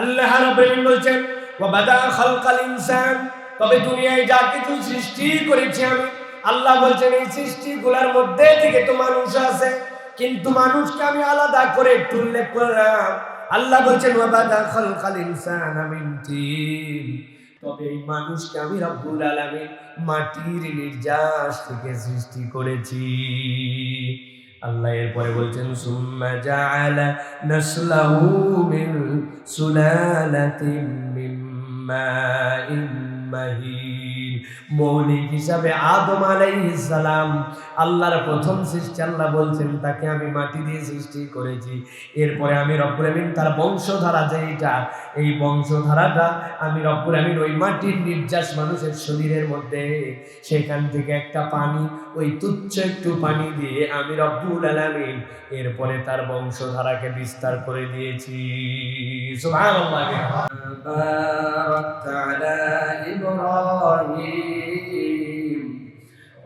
আল্লাহ রাব্বুল আলামিন বলছেন ওয়া বাদা খালকাল ইনসান, তবে দুনিয়ায় যা কিছু সৃষ্টি করেছি আমি আল্লাহ বলছেন এই সৃষ্টিগুলোর মধ্যে থেকে তো মানুষ আছে, কিন্তু মানুষকে আমি আলাদা করে একটু উল্লেখ করলাম। আল্লাহ বলছেন ওয়া বাদা খালকাল ইনসানা মিন তিন, তবে এই মানুষকে আমি রব্বুল আলামিন মাটির নির্যাস থেকে সৃষ্টি করেছি। আল্লাহ এরপরে বলছেন সুম্মা জাআলা নাসলাহু মিন সুলালাতিন মিন মাইন মাহিন, মৌলিক হিসাবে আদম আলাইহিস সালাম আল্লাহর প্রথম সৃষ্টি, আল্লাহ বলছেন তাকে আমি মাটি দিয়ে সৃষ্টি করেছি। এরপরে আমি রব্বুল আমিন তার বংশধারা যেটা, এই বংশধারাটা আমি রব্বুল আমিন ওই মাটির নির্যাস মানুষের শরীরের মধ্যে, সেখান থেকে একটা পানি, ওই তুচ্ছ একটু পানি দিয়ে আমি রব্বুল আলামিন এরপরে তার বংশধারাকে বিস্তার করে দিয়েছি। সুবহানাল্লাহ। বারাকতা আলা ইব্রাহিম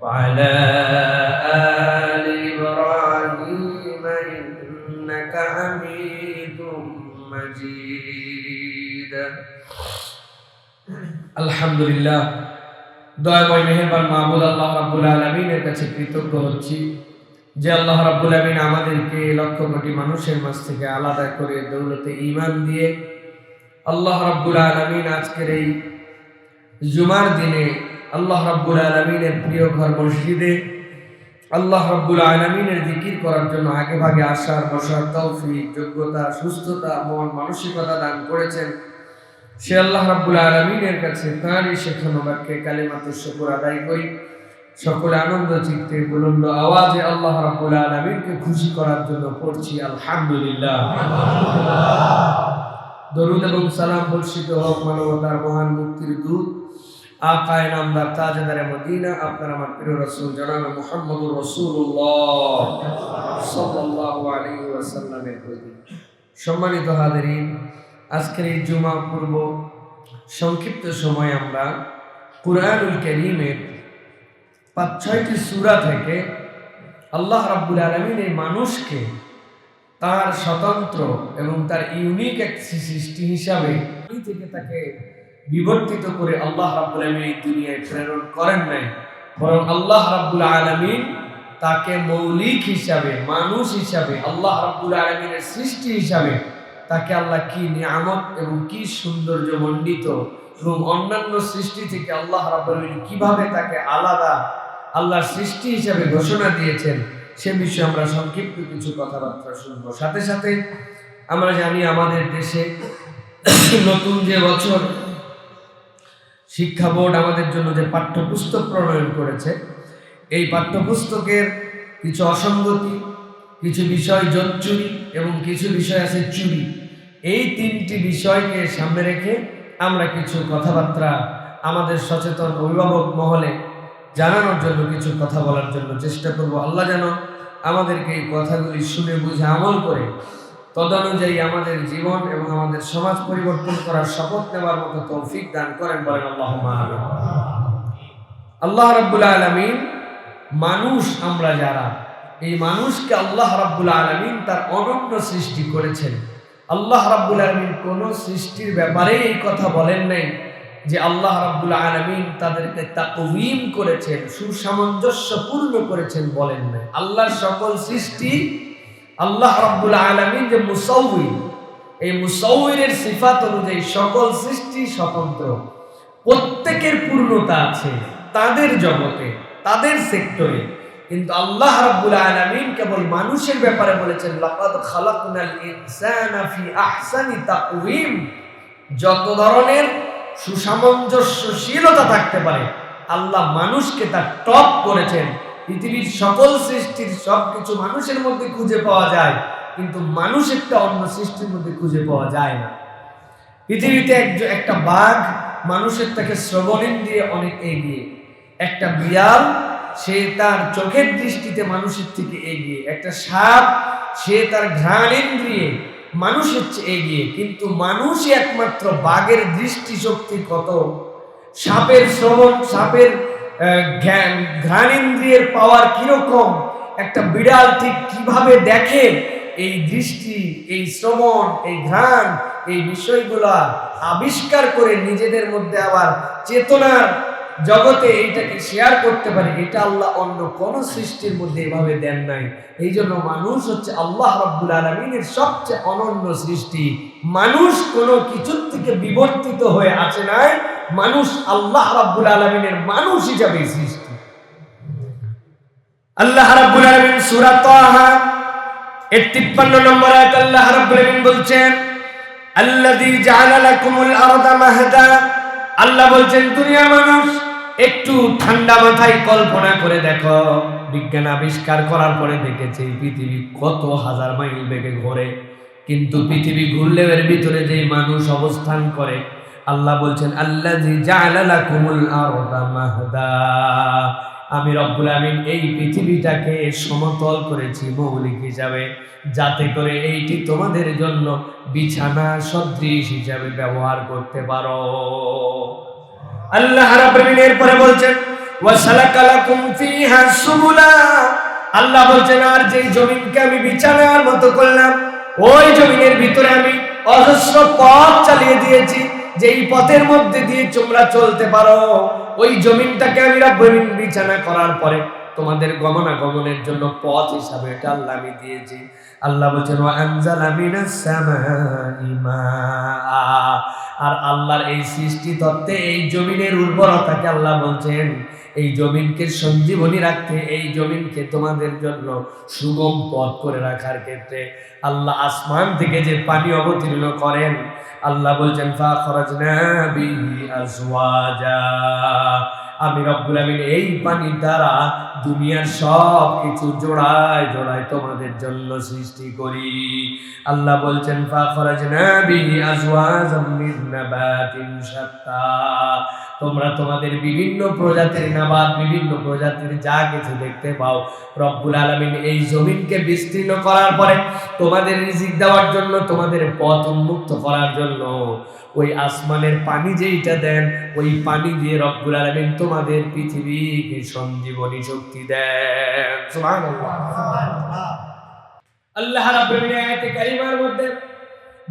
ওয়া আলা আলি ইব্রাহিম ইন্নাকা হামিদুম মাজিদ। আলহামদুলিল্লাহ, দয়াময় মেহেরবান মাহবুব আল্লাহ রাব্বুল আলামিনের কাছে কৃতজ্ঞ হচ্ছি যে আল্লাহ রাব্বুল আলামিন আমাদেরকে লক্ষ কোটি মানুষের মাঝ থেকে আলাদা করে দৌলতে ঈমান দিয়ে আল্লাহ রাব্বুল আলামিন আজকের এই জুমার দিনে আল্লাহ রাব্বুল আলামিনের প্রিয় ঘর মসজিদে আল্লাহ রাব্বুল আলামিনের জিকির করার জন্য আগে ভাগে আসার বসার তৌফিক, যোগ্যতা, সুস্থতা, মন মানসিকতা দান করেছেন। সে আল্লাহ রাব্বুল আলামিনের কাছে তাঁরই শেখানো বাক্যে কালিমাতুশ শুকর আদায় করি। সকলে আনন্দ চিত্তে বুলন্দ আওয়াজে আল্লাহ রাব্বুল আলামিনকে খুশি করার জন্য পড়ছি আলহামদুলিল্লাহ। দরুদ এবং সালাম বর্ষিত হোক মানবতার মহান মুক্তির দূত আকায়ে নামদার তাজদারে মদিনা, আপনার আমার প্রিয় রাসূল জনাব মুহাম্মদুর রাসূলুল্লাহ সাল্লাল্লাহু আলাইহি ওয়াসাল্লামের প্রতি। সম্মানিত হাজিরিন, আজকের এই জুমা পূর্ব সংক্ষিপ্ত সময় আমরা কুরআনুল কারীমের ৫-৬টি সূরা থেকে আল্লাহ রাব্বুল আলামিন এই মানুষকে তার স্বতন্ত্র এবং তার ইউনিক এক সৃষ্টি হিসাবে থেকে তাকে বিবর্তিত করে আল্লাহ রাব্বুল আলামিন এই দুনিয়ায় প্রেরণ করেন নাই, বরং আল্লাহ রাব্বুল আলামিন তাকে মৌলিক হিসাবে, মানুষ হিসাবে, আল্লাহ রাব্বুল আলামিনের সৃষ্টি হিসাবে তাকে আল্লাহ কি নিয়ামত এবং কি সৌন্দর্য মণ্ডিত এবং অন্যান্য সৃষ্টি থেকে আল্লাহ রাব্বুল আলামিন কিভাবে তাকে আলাদা আল্লাহর সৃষ্টি হিসাবে ঘোষণা দিয়েছেন, সে বিষয়ে আমরা সংক্ষিপ্ত কিছু কথাবার্তা শুনবো। সাথে সাথে আমরা জানি আমাদের দেশে নতুন যে বছর শিক্ষা বোর্ড আমাদের জন্য যে পাঠ্যপুস্তক প্রণয়ন করেছে, এই পাঠ্যপুস্তকের কিছু অসঙ্গতি, কিছু বিষয় জোচ্চুরি এবং কিছু বিষয় আছে চুরি। এই তিনটি বিষয়কে সামনে রেখে আমরা কিছু কথাবার্তা আমাদের সচেতন অভিভাবক মহলে জানানোর জন্য, কিছু কথা বলার জন্য চেষ্টা করব। আল্লাহ যেন আমাদেরকে এই কথাগুলি শুনে বুঝে আমল করে তদনুযায়ী আমাদের জীবন এবং আমাদের সমাজ পরিবর্তন করার শপথ নেওয়ার মতো তৌফিক দান করেন, বলেন আল্লাহুম্মা আমিন। আল্লাহ রাব্বুল আলামিন মানুষ আমরা যারা, এই মানুষকে আল্লাহ রাব্বুল আলামিন তার অনন্য সৃষ্টি করেছেন। আল্লাহ রাব্বুল আলামিন কোন সৃষ্টির ব্যাপারে এই কথা বলেন নাই যে আল্লাহ রাব্বুল আলামিন তাদেরকে তাকওয়িম করেছেন, সুসামঞ্জস্যপূর্ণ করেছেন, বলেন নাই। আল্লাহর সকল সৃষ্টি আল্লাহ রাব্বুল আলামিন যে মুসাউবির, এই মুসাউবিরের সিফাত অনুযায়ী সকল সৃষ্টি স্বতন্ত্র, প্রত্যেকের পূর্ণতা আছে তাদের জগতে, তাদের সেক্টরে। কিন্তু আল্লাহ রাব্বুল আলামিন কেবল মানুষের ব্যাপারে বলেছেন লাকাদ খালাকনাল ইনসানা ফি আহসানি তাকওয়িম। যত ধরনের সুসামঞ্জস্যশীলতা থাকতে পারে আল্লাহ মানুষকে তার টপ করেছেন। পৃথিবীর সকল সৃষ্টির সবকিছু মানুষের মধ্যে খুঁজে পাওয়া যায়, কিন্তু মানুষেরটা অন্য সৃষ্টির মধ্যে খুঁজে পাওয়া যায় না। পৃথিবীতে একটা বাঘ মানুষের থেকে শ্রবণেন্দ্রিয়ে অনেক এগিয়ে, একটা বিড়াল সে তার চোখের দৃষ্টিতে মানুষের থেকে এগিয়ে, একটা সাপ সে তার ঘ্রাণেন্দ্রিয়ে মানুষের চেয়ে এগিয়ে, কিন্তু মানুষই একমাত্র বাঘের দৃষ্টিশক্তি কত, সাপের শ্রবণ, সাপের ঘ্রাণেন্দ্রিয়ের পাওয়ার কিরকম, একটা বিড়াল ঠিক কিভাবে দেখে, এই দৃষ্টি, এই শ্রবণ, এই ঘ্রাণ, এই বিষয়গুলো আবিষ্কার করে নিজেদের মধ্যে আবার চেতনার জগতে এইটাকে শেয়ার করতে পারে, এটা আল্লাহ অন্য কোন সৃষ্টির মধ্যে এভাবে দেন নাই। এই জন্য মানুষ হচ্ছে আল্লাহ রাব্বুল আলামিনের সবচেয়ে অনন্য সৃষ্টি। মানুষ কোনো কিছুর থেকে বিবর্তিত হয়ে আসে নাই, মানুষ আল্লাহ রাব্বুল আলামিনের মানুষ হিসাবে সৃষ্টি। আল্লাহ রাব্বুল আলামিন সূরা তাহা এর 53 নম্বর আয়াত আল্লাহ রাব্বুল আলামিন বলছেন, আল্লাযী জাআলা লাকুমুল আরদা মাহদা। আল্লাহ বলছেন, দুনিয়ার মানুষ একটু ঠান্ডা মাথায় কল্পনা করে দেখো, বিজ্ঞান আবিষ্কার করার পরে দেখেছে এই পৃথিবী কত হাজার মাইল বেগে ঘোরে, কিন্তু পৃথিবী ঘুরলেও এর ভিতরে যে মানুষ অবস্থান করে, আল্লাহ বলছেন আল্লাযী জাআলা লাকুমুল আরদা মাহদা। আমি রব্বুল আমিন এই পৃথিবীটাকে সমতল করেছি মৌলিক হিসাবে, যাতে করে এইটি তোমাদের জন্য বিছানা সদৃশ হিসাবে ব্যবহার করতে পারো। আল্লাহ রাব্বুল আমিন এরপরে বলছেন ওয়াসালাকা লাকুম ফিহা সুবুলা। আল্লাহ বলছেন, আর যেই জমিনকে আমি বিছানার মতো করলাম, ওই জমিনের ভিতরে আমি অজস্র পথ চালিয়ে দিয়েছি, যেই পথের মধ্যে দিয়ে তোমরা চলতে পারো। ওই জমিনটাকে আমি রাব্বুল আমিন বিছানা করার পরে তোমাদের গমনাগমনের জন্য পথ হিসাবে এটা আল্লাহ আমি দিয়েছি। আল্লাহ বলছেন ওয়া আনজালা মিনাস সামাই মাআ। আর আল্লাহর এই সৃষ্টি তত্ত্বে এই জমিনের উর্বরতাকে আল্লাহ বলছেন, এই জমিনকে সঞ্জীবনী রাখতে, এই জমিনকে তোমাদের জন্য সুগম পথ করে রাখার ক্ষেত্রে আল্লাহ আসমান থেকে যে পানি অবতীর্ণ করেন, আল্লাহ বলছেন ফাখরাজনা বিহি আজওয়াজা। আমি রব্বুল আমিন এই পানির দ্বারা দুনিয়ার সব কিছু জোড়ায় জোড়ায় তোমাদের জন্য সৃষ্টি করি। আল্লাহ বলছেন ফাখরাজনা বিহি আজওয়াজাম মিন নাবাতিন শাত্তা। তোমরা তোমাদের বিভিন্ন প্রজাতির নাবাত, বিভিন্ন প্রজাতির যা কিছু দেখতে পাও, রব্বুল আলামিন এই জমিনকে বিস্তীর্ণ করার পরে তোমাদের রিজিক দেওয়ার জন্য, তোমাদের পথ উন্মুক্ত করার জন্য ওই আসমানের পানি যেইটা দেন, ওই পানি দিয়ে রব্বুল আলামিন তোমাদের পৃথিবীকে সঞ্জীবনী শক্তি দেন। সুবহানাল্লাহ। আল্লাহ রাব্বুল আলামিন আয়াতে কারিমার মধ্যে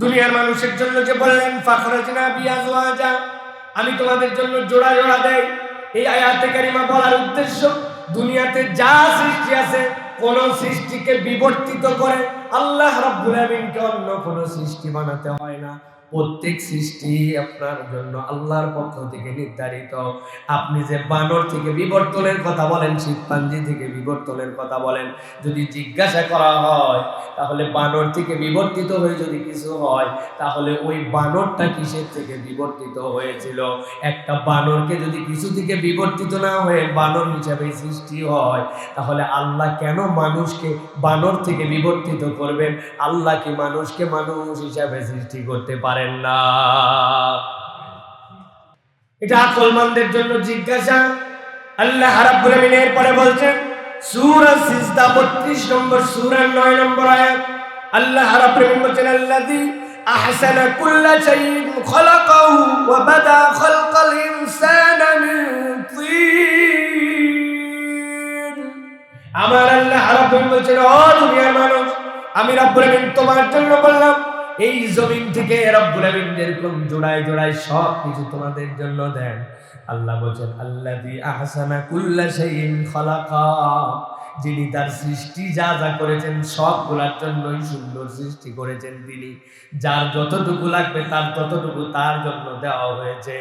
দুনিয়ার মানুষের জন্য যে বললেন ফাখরাজনা বিআজওয়াজা, আমি তোমাদের জন্য জোড়া জোড়া দেই। এই আয়াতে কারিমা বলার উদ্দেশ্য, দুনিয়াতে যা সৃষ্টি আছে কোন সৃষ্টিকে বিবর্তিত করে আল্লাহ রাব্বুল আমিনকে অন্য কোন সৃষ্টি বানাতে হয় না। প্রত্যেক সৃষ্টি আপনার জন্য আল্লাহর পক্ষ থেকে নির্ধারিত। আপনি যে বানর থেকে বিবর্তনের কথা বলেন, শিম্পাঞ্জি থেকে বিবর্তনের কথা বলেন, যদি জিজ্ঞাসা করা হয় তাহলে বানর থেকে বিবর্তিত হয়ে যদি কিছু হয়, তাহলে ওই বানরটা কিসের থেকে বিবর্তিত হয়েছিল? একটা বানরকে যদি কিছু থেকে বিবর্তিত না হয়ে বানর হিসাবে সৃষ্টি হয়, তাহলে আল্লাহ কেন মানুষকে বানর থেকে বিবর্তিত করবেন? আল্লাহ কি মানুষকে মানুষ হিসাবে সৃষ্টি করতে পারেন না? এটা আকলমানদের জন্য জিজ্ঞাসা। আল্লাহ রাব্বুল আমিন এর পরে বলছেন সূরা সিজদা 32 নম্বর সূরার 9 নম্বর আয়াত, আল্লাহ রাব্বুল আমিন বলছেন আল্লাযী আহসানা কুল্লা শাইইন খালাকাহু ওয়া বাদা খালকাল ইনসানা মিন তিন। আমার আল্লাহ রাব্বুল আমিন বলছেন, ও দুনিয়ার মানুষ, আমি রাব্বুল আমিন তোমার জন্য বললাম এই জমিন থেকে রব্বুল আমিন যেরকম জোড়ায় জোড়ায় সব কিছু তোমাদের জন্য দেন। আল্লাহ বলছেন আল্লাযী আহসানা কুল্লা শাইইন খালাকা, যিনি তার সৃষ্টি যা যা করেছেন সবগুলোর জন্যই সুন্দর সৃষ্টি করেছেন তিনি। যার যতটুকু লাগবে তার ততটুকু তার জন্য দেওয়া হয়েছে।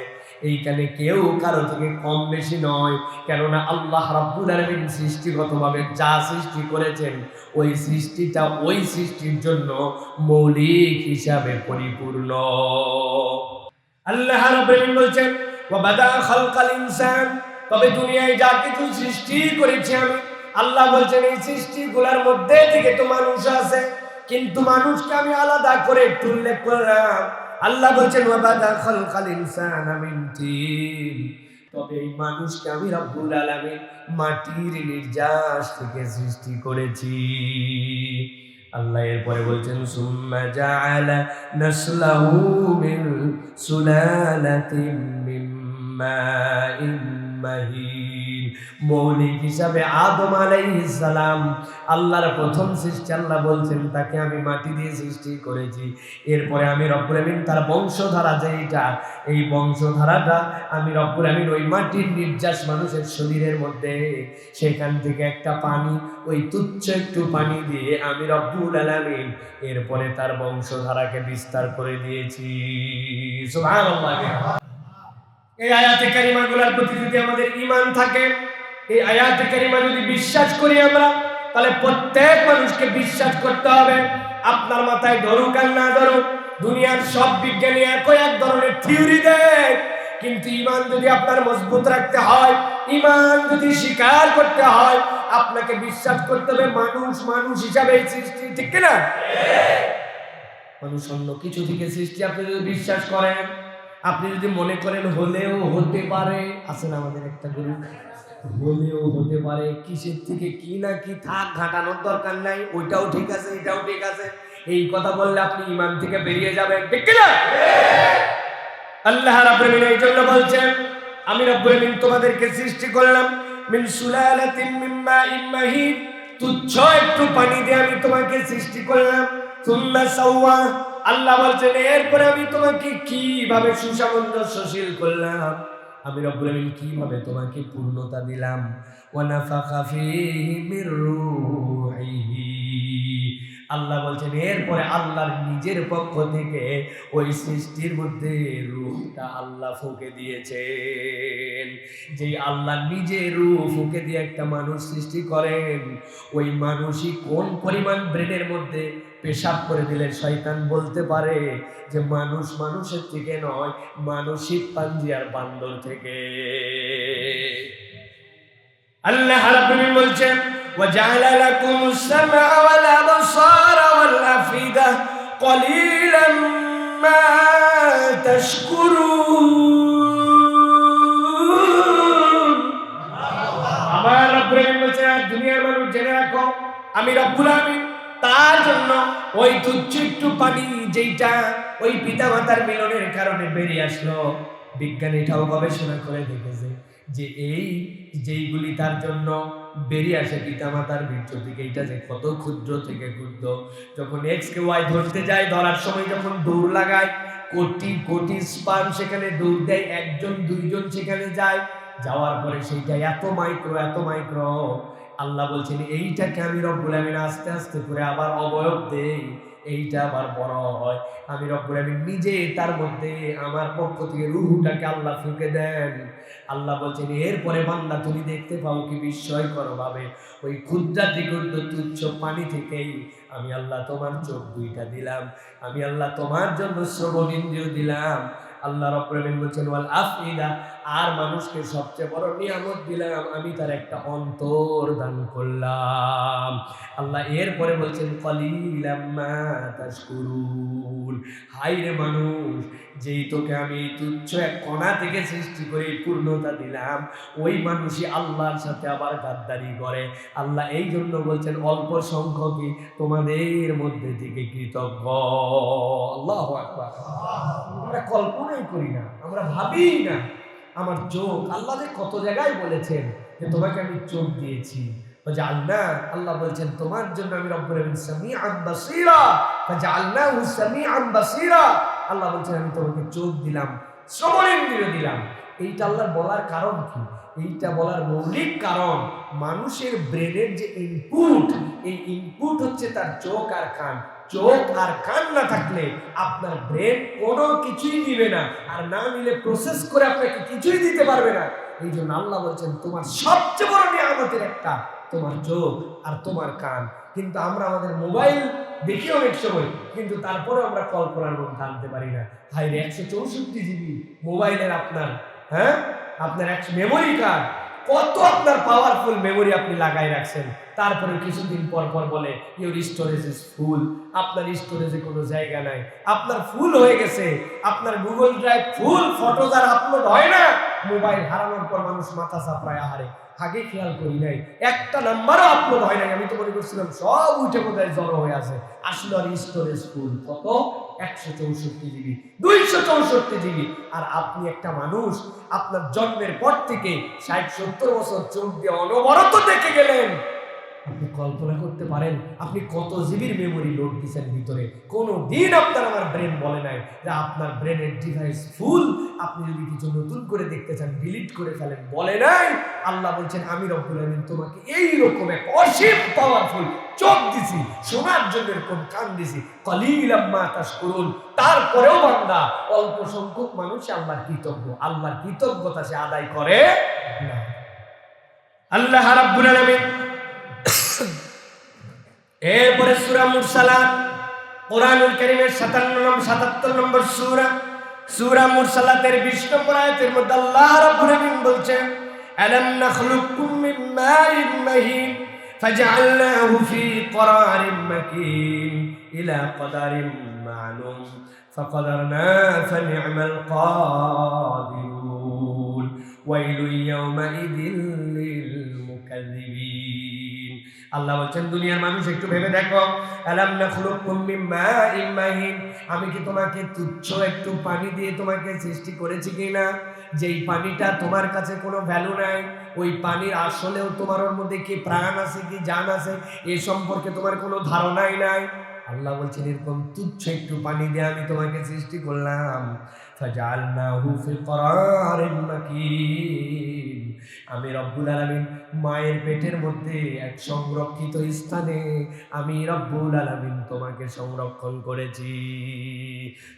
এইখানে কেউ কারো থেকে কম বেশি নয়, কেননা আল্লাহ রাব্বুল আলামিন সৃষ্টিগতভাবে যা সৃষ্টি করেছেন ওই সৃষ্টিটা ওই সৃষ্টির জন্য মৌলিক হিসাবে পরিপূর্ণ। আল্লাহ রাব্বুল আলামিন বলছেন ওয়া বাদা খালকাল ইনসান, তবে দুনিয়ায় যা কিছু সৃষ্টি করেছি আমি, আল্লাহ বলছেন এই সৃষ্টিগুলোর মধ্যে থেকে তো মানুষ আছে, কিন্তু মানুষকে আমি আলাদা করে একটু উল্লেখ করলাম। আল্লাহ বলছেন ওয়া বাদা খালকাল ইনসানা মিন তিন, তবে এই মানুষকে আমি রব্বুল আলামিন মাটির নির্যাস থেকে সৃষ্টি করেছি। আল্লাহ এরপরে বলছেন সুম্মা জাআলা নাসলাহু মিন সুলালাতিন মিন মাইন মাহিন। মৌলিক হিসাবে আদম আলাইহিস সালাম, আল্লাহর প্রথম সৃষ্টি, আল্লাহ বলছেন তাকে আমি মাটি দিয়ে সৃষ্টি করেছি। এরপরে আমি রব্বুল আমিন তার বংশধারা যেইটা, এই বংশধারাটা আমি রব্বুল আমিন ওই মাটির নির্যাস মানুষের শরীরের মধ্যে, সেখান থেকে একটা পানি, ওই তুচ্ছ একটু পানি দিয়ে আমি রব্বুল আলামিন এরপরে তার বংশধারাকে বিস্তার করে দিয়েছি। সুবহানাল্লাহ। এই আয়াতে কারিমাগুলোর প্রতি যদি আমাদের ঈমান থাকে, এই আয়াতে কারিমা যদি বিশ্বাস করি আমরা, তাহলে প্রত্যেক মানুষকে বিশ্বাস করতে হবে। আপনার মাথায় ধরুক আর না ধরুক, দুনিয়ার সব বিজ্ঞানী একই এক ধরনের থিওরি দেয়, কিন্তু ঈমান যদি আপনার মজবুত রাখতে হয়, ঈমান যদি স্বীকার করতে হয়, আপনাকে বিশ্বাস করতে হবে মানুষ মানুষ হিসাবে সৃষ্টি, ঠিক কিনা? মানুষ অন্য কিছু থেকে সৃষ্টি। আপনি যদি বিশ্বাস করেন, আপনি যদি মনে করেন হলেও হতে পারে, আছেন আমাদের একটা গরু, হলেও হতে পারে, কিসের থেকে কি না কি, থাক, ঘাটানোর দরকার নাই, ওইটাও ঠিক আছে এটাও ঠিক আছে, এই কথা বললে আপনি ঈমান থেকে বেরিয়ে যাবেন, ঠিক কিনা? আল্লাহ রাব্বুল আমিন এই জন্য বলছেন, আমি রব্বুল আমিন তোমাদেরকে সৃষ্টি করলাম মিন সুলালাতিন মিন মাইন মাহিন, তুচ্ছ একটু পানি দিয়ে আমি তোমাকে সৃষ্টি করলাম। সুম্মা সাওয়া, আল্লাহ বলছেন এরপরে আমি তোমাকে কিভাবে সুসামঞ্জস্যশীল করলাম, আমি রব্বুল আমিন কিভাবে তোমাকে পূর্ণতা দিলাম। ওয়া নাফাখা ফীহি মির রূহিহি, আল্লাহ বলছেন এরপরে আল্লাহর নিজের পক্ষ থেকে ওই সৃষ্টির মধ্যে রূহটা আল্লাহ ফুঁকে দিয়েছেন। যেই আল্লাহ নিজে রূহ ফুঁকে দিয়ে একটা মানুষ সৃষ্টি করেন, ওই মানুষই কোন পরিমাণ ব্রেনের মধ্যে পেশাব করে দিলে শয়তান বলতে পারে যে মানুষ মানুষের থেকে নয়, মানসিক পাঞ্জি আর বান্দর থেকে। আল্লাহ রাব্বুল আমিন বলছেন وَجَعَلَ لَكُمُ السَّمْعَ وَالْأَبْصَارَ وَالْأَفْئِدَةَ قَلِيلًا مَا تَشْكُرُونَ। আমার রব্বুল আমিন বলছেন দুনিয়ার মানুষ জেনে রাখো, আমি রব্বুল আমিন তার জন্য ওই তুচ্ছ একটু পানি যেইটা ওই পিতামাতার মিলনের কারণে বেরিয়ে আসলো, বিজ্ঞান এটাও গবেষণা করে দেখেছে যে এই যেইগুলি তার জন্য বেরিয়ে আসে পিতামাতার বীর্য থেকে, এটা যে কত ক্ষুদ্র থেকে ক্ষুদ্র, যখন এক্স কে ওয়াই ধরতে যায়, ধরার সময় যখন দৌড় লাগায়, কোটি কোটি স্পার্ম সেখানে দৌড় দেয়, একজন দুইজন সেখানে যায়, যাওয়ার পরে সেইটা এত মাইক্রো এত মাইক্রো। আল্লাহ বলছেন এইটাকে আমি রব্বুল আমিন আস্তে আস্তে করে আবার অবয়ব দেই, এইটা আবার বড় হয়, আমি রব্বুল আমিন নিজে তার মধ্যে আমার পক্ষ থেকে রূহটাকে আল্লাহ ফুঁকে দেন। আল্লাহ বলছেন এরপরে বান্দা তুমি দেখতে পাও কি বিস্ময়কর ভাবে ওই ক্ষুদ্রাতি ক্ষুদ্র তুচ্ছ পানি থেকেই আমি আল্লাহ তোমার চোখ দুইটা দিলাম, আমি আল্লাহ তোমার জন্য শ্রবণ ইন্দ্রিয় দিলাম। আল্লাহ রাব্বুল আমিন বলছেন ওয়াল আফইদা, আর মানুষকে সবচেয়ে বড় নিয়ামত দিলাম, আমি তার একটা অন্তর দান করলাম। আল্লাহ এরপরে বলছেন কলিলাম মা তাশকুরুন, হায় রে মানুষ, যেই তোকে আমি তুচ্ছ এক কণা থেকে সৃষ্টি করে পূর্ণতা দিলাম, ওই মানুষই আল্লাহর সাথে আবার গাদ্দারি করে। আল্লাহ এই জন্য বলছেন অল্প সংখ্যকই তোমাদের মধ্যে থেকে কৃতজ্ঞ। আল্লাহু আকবার। আমরা কল্পনাই করি না, আমরা ভাবি না, আমার চোখ, আল্লাহ যে কত জায়গায় বলেছেন যে তোমাকে আমি চোখ দিয়েছি, ফাজআলনা, আল্লাহ বলছেন তোমার জন্য আমি রব্বুল আমিন সামিআন বাসীরা, ফাজআলনাহু সামিআন বাসীরা, আল্লাহ বলছেন আমি তোমাকে চোখ দিলাম, শ্রবণেন্দ্রিয় দিলাম। এইটা আল্লাহর বলার কারণ কি? এইটা বলার মৌলিক কারণ মানুষের ব্রেনের যে ইনপুট, এই ইনপুট হচ্ছে তার চোখ আর কান। চোখ আর কান না থাকলে আপনার ব্রেন কোনো কিছুই দিবে না, আর না নিলে প্রসেস করে আপনাকে কিছুই দিতে পারবে না। এই জন্য আল্লাহ বলছেন তোমার সবচেয়ে বড় নিয়ামতের একটা তোমার চোখ আর তোমার কান। কিন্তু আমরা আমাদের মোবাইল দেখি অনেক সময়, কিন্তু তারপরে আমরা কল্পনার মধ্যে আনতে পারি না। হায় রে, 164 জিবি মোবাইলের আপনার, হ্যাঁ আপনার মেমোরি কার্ড, কত আপনার পাওয়ারফুল মেমোরি আপনি লাগাই রাখছেন, তারপরে কিছুদিন পর পর বলে ইউর স্টোরেজ ইজ ফুল, আপনার স্টোরেজে কোনো জায়গা নাই, আপনার ফুল হয়ে গেছে, আপনার গুগল ড্রাইভ ফুল, ফটো আর আপলোড হয় না। মোবাইল হারানোর পর মানুষ মাথা চাপড়ায়, আহারে আগে খেয়াল করি নাই, একটা নাম্বারও আপলোড হয় নাই, আমি তো মনে করছিলাম সব উঠে কোথায় জড়ো হয়ে আছে, আসলে আর স্টোরেজ ফুল। কত 164 জিবি, 264 জিবি। আর আপনি একটা মানুষ, আপনার জন্মের পর থেকে 60-70 বছর চোখ দিয়ে অনবরত দেখে গেলেন। আপনি কল্পনা করতে পারেন আপনি কত জিবির মেমোরি লোড দিচ্ছেন ভিতরে? কোনো দিন আপনার আমার ব্রেন বলে নাই যে আপনার ব্রেনের ডিভাইস ফুল, আপনি যদি কিছু নতুন করে দেখতে চান ডিলিট করে ফেলেন, বলে নাই। আল্লাহ বলছেন আমি রব্বুল আমিন তোমাকে এইরকম এক অসীম পাওয়ারফুল চোখ দিছি, শোনার জন্য এরকম কান দিছি। কলিলাম মা তাশকুরুন। তারপরেও বান্দা, অল্প সংখ্যক মানুষ আল্লাহর কৃতজ্ঞ, আল্লাহর কৃতজ্ঞতা সে আদায় করে না। আল্লাহ রাব্বুল আলামিন এরপরে সূরা মুরসালাত, কোরআনুল কারীমের 77 নম্বর সূরা মুরসালাতের 20 নম্বর আয়াতের মধ্যে আল্লাহ রাব্বুল আলামিন বলছেন, আলাম নাখলুকুম মিন মাইন মাহিন ফাজআলনাহু ফি করারিন মাকিন ইলা কদারিন মা'লুম ফাকাদারনা ফানি'মাল কাদিরুন ওয়াইলুন ইয়াওমাইযিল লিল মুকাযযিবিন। আল্লাহ বলছেন দুনিয়ার মানুষ একটু ভেবে দেখো, আলাম নাখলুকুম মিন মাইন মাহিন, আমি কি তোমাকে তুচ্ছ একটু পানি দিয়ে তোমাকে সৃষ্টি করেছি কিনা? যেই পানিটা তোমার কাছে কোনো ভ্যালু নাই, ওই পানির আসলেও তোমার ওর মধ্যে কি প্রাণ আছে কি জান আছে এ সম্পর্কে তোমার কোনো ধারণাই নাই। আল্লাহ বলছেন এরকম তুচ্ছ একটু পানি দিয়ে আমি তোমাকে সৃষ্টি করলাম। ফাজআলনাহু ফি করারিন মাকিন, আমি রব্বুল আলামিন মায়ের পেটের মধ্যে এক সংরক্ষিত স্থানে আমি রব্বুল আলামিন তোমাকে সংরক্ষণ করেছি।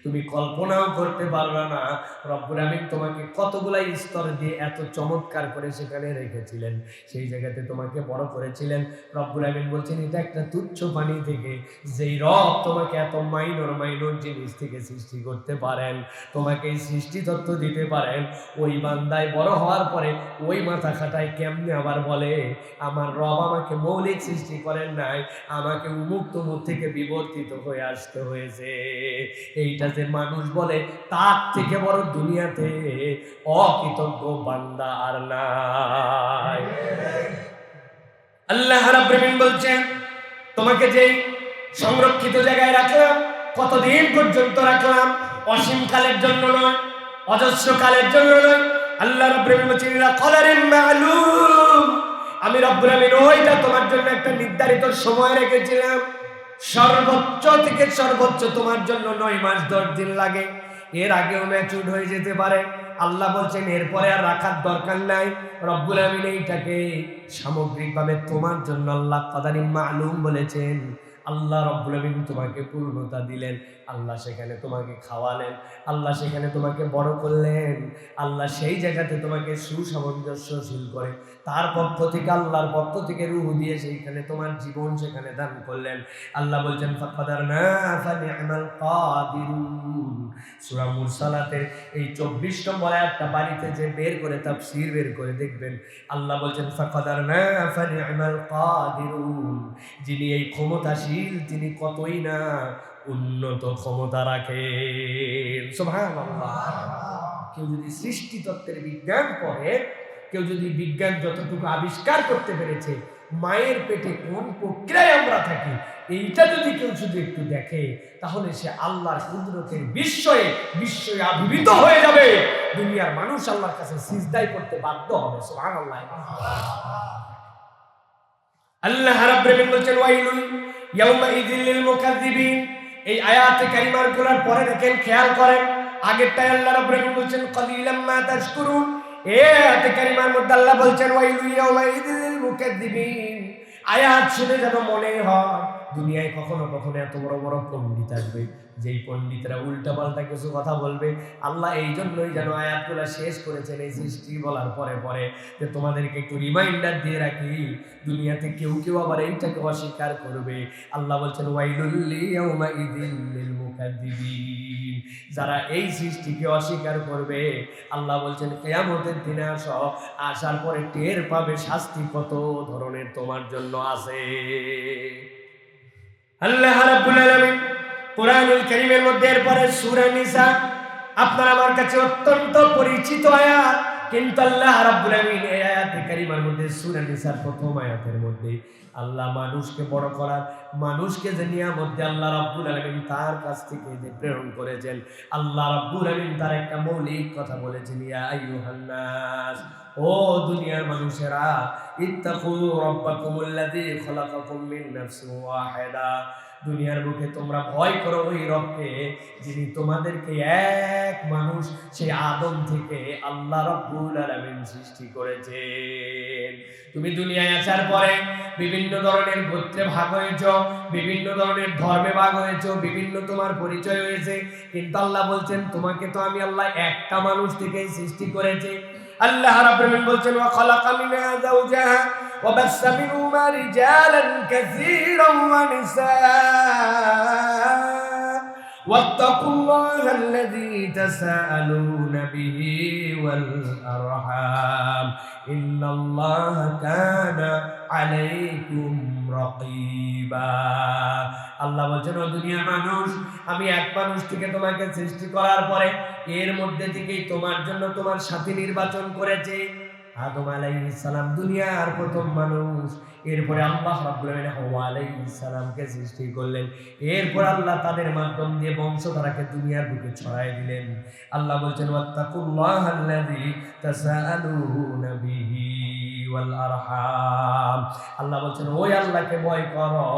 তুমি কল্পনাও করতে পারবে না রব্বুল আলামিন তোমাকে কতগুলা স্তর দিয়ে এত চমৎকার করে সেখানে রেখেছিলেন, সেই জায়গাতে তোমাকে বড় করেছিলেন। রব্বুল আলামিন বলছেন এটা একটা তুচ্ছ পানি থেকে যেই রব তোমাকে এত মাইনর জিনিস থেকে সৃষ্টি করতে পারেন, তোমাকে এই সৃষ্টি তত্ত্ব দিতে পারেন, ওই বান্দায় বড় হওয়ার পরে ওই মাথা খাটায় কেমনে আবার বলে আমার রব আমাকে মৌলিক সৃষ্টি করেন নাই, আমাকে উমুক তুমুক থেকে বিবর্তিত হয়ে আসতে হয়েছে। এইটা যে মানুষ বলে, তার থেকে বড় দুনিয়াতে অকৃতজ্ঞ বান্দা আর নাই। আল্লাহ রাব্বুল আলামিন বলছেন তোমাকে যেই সংরক্ষিত জায়গায় রাখলাম, কতদিন পর্যন্ত রাখলাম? অসীম কালের জন্য নয়, অজস্র কালের জন্য নয়। আল্লাহ রাব্বুল আলামিন বলছেন ইলা কদারিন মা'লুম, আমি রব্বুল আলামিন ওইটা তোমার জন্য একটা নির্ধারিত সময় রেখেছিলাম। সর্বোচ্চ থেকে সর্বোচ্চ তোমার জন্য 9 মাস 10 দিন লাগে, এর আগেও ম্যাচুর হয়ে যেতে পারে। আল্লাহ বলছেন এরপরে আর রাখার দরকার নাই। রব্বুল আলামিন এইটাকে সামগ্রিকভাবে তোমার জন্য আল্লাহ কদারিন মা'লুম বলেছেন। আল্লাহ রব্বুল আলামিন তোমাকে পূর্ণতা দিলেন, আল্লাহ সেখানে তোমাকে খাওয়ালেন, আল্লাহ সেখানে তোমাকে বড় করলেন, আল্লাহ সেই জায়গাতে তোমাকে সুসামঞ্জস্যশীল করে তার পক্ষ থেকে, আল্লাহর পক্ষ থেকে রূহ দিয়ে সেইখানে তোমার জীবন সেখানে দান করলেন। আল্লাহ বলছেন ফাকাদারনা ফানি'মাল কাদিরুন। সূরা মুরসালাতের এই 24 নম্বর আয়াতটা বাড়িতে যে বের করে তাফসীর বের করে দেখবেন, আল্লাহ বলছেন ফাকাদারনা ফানি'মাল কাদিরুন, যিনি এই ক্ষমতাশীল তিনি কতই না উন্নত ক্ষমতা রাখেন। সুবহানাল্লাহ। কেউ যদি সৃষ্টি তত্ত্বের বিজ্ঞান পড়ে, কেউ যদি বিজ্ঞান যতটুকু আবিষ্কার করতে পেরেছে মায়ের পেটে কোন প্রক্রিয়ায় আমরা থাকি, এইটা যদি কেউ শুধু একটু দেখে, তাহলে সে আল্লাহর কুদরতের বিস্ময়ে আবির্ভূত হয়ে যাবে। দুনিয়ার মানুষ আল্লাহর কাছে সিজদাই করতে বাধ্য হবে। সুবহানাল্লাহ। আল্লাহ রাব্বুল আলামিন বলছেন ওয়াইলুন ইয়াওমাইযিল লিল মুকাযযিবিন। এই আয়াতে কারিমার গুলোর পরে দেখেন, খেয়াল করেন, আগেরটায় আল্লাহ রাব্বুল আলামিন বলছেন কলিলাম মা তাশকুরুন, এই আয়াতে কারিমার মধ্যে আল্লাহ বলছেন ওয়াইলুন ইয়াওমাইযিল লিল মুকাযযিবিন। আয়াত শুনে যেন মনে হয় দুনিয়ায় কখনো কখনো এত বড় বড় পণ্ডিত আসবে, যেই পণ্ডিতরা উল্টা পাল্টা কিছু কথা বলবে। আল্লাহ এই জন্যই যেন আয়াতগুলো শেষ করেছেন এই সৃষ্টি বলার পরে পরে, যে তোমাদেরকে একটু রিমাইন্ডার দিয়ে রাখি, দুনিয়াতে কেউ কেউ আবার এইটাকে অস্বীকার করবে। আল্লাহ বলছেন ওয়াইলুল ইয়াওমাইযিল লিল মুকাযযিবিন, যারা এই সৃষ্টিকে অস্বীকার করবে, আল্লাহ বলছেন কিয়ামতের দিনে আসার পরে টের পাবে শাস্তি কত ধরনের তোমার জন্য আছে। আল্লাহ রাব্বুল আলামিন কোরআনুল কারীমের মধ্যে এরপরে সূরা নিসা, আপনার আমার কাছে অত্যন্ত পরিচিত আয়াত, কিন্তু আল্লাহ রাব্বুল আলামিন এই আয়াতে কারিমার মধ্যে সূরা নিসার প্রথম আয়াতের মধ্যে আল্লাহ মানুষকে বড় করার, মানুষকে যে নিয়ামত দিয়ে আল্লাহ রাব্বুল আলামিন তার কাছ থেকে যে প্রেরণ করেছেন, আল্লাহ রাব্বুল আলামিন তার একটা মৌলিক কথা বলেছেন, ইয়া আইয়ুহান নাস, ও দুনিয়ার মানুষেরা, ইত্তাকু রাব্বাকুমুল্লাযী খালাকাকুম মিন নাফসিন ওয়াহিদা, দুনিয়ার বুকে তোমরা ভয় করো ওই রবকে যিনি তোমাদেরকে এক মানুষ সেই আদম থেকে আল্লাহ রাব্বুল আলামিন সৃষ্টি করেছেন। তুমি দুনিয়ায় আসার পরে বিভিন্ন ধরনের গোত্রে ভাগ হয়েছ, বিভিন্ন ধরনের ধর্মে ভাগ হয়েছ, বিভিন্ন তোমার পরিচয় হয়েছে, কিন্তু আল্লাহ বলছেন তোমাকে তো আমি আল্লাহ একটা মানুষ থেকেই সৃষ্টি করেছি। আল্লাহ রাব্বুল আলামিন বলছেন ওয়া খালাকা মিনহা যাওজাহা ওয়া বাসসা মিনহুমা রিজালান কাসীরান ওয়া নিসা واتقوا الله الذي تساءلون به والأرحام إن الله كان عليكم رقيبا। আল্লাহ বলছেন ও দুনিয়ার মানুষ, আমি এক মানুষ থেকে তোমাকে সৃষ্টি করার পরে এর মধ্যে থেকেই তোমার জন্য তোমার সাথী নির্বাচন করেছি। আদম আলাইহিস সালাম দুনিয়ার প্রথম মানুষ, এরপরে আল্লাহ রাব্বুল আলামিন হাওয়া আলাইহিস সালামকে সৃষ্টি করলেন, এরপর আল্লাহ তাদের মাধ্যম দিয়ে বংশধারাকে দুনিয়ার বুকে ছড়ায় দিলেন। আল্লাহ বলছেন ওয়াত্তাকুল্লাহাল্লাযী তাসাআলুনা বিহি ওয়াল আরহাম, আল্লাহ বলছেন ওই আল্লাহকে ভয় করো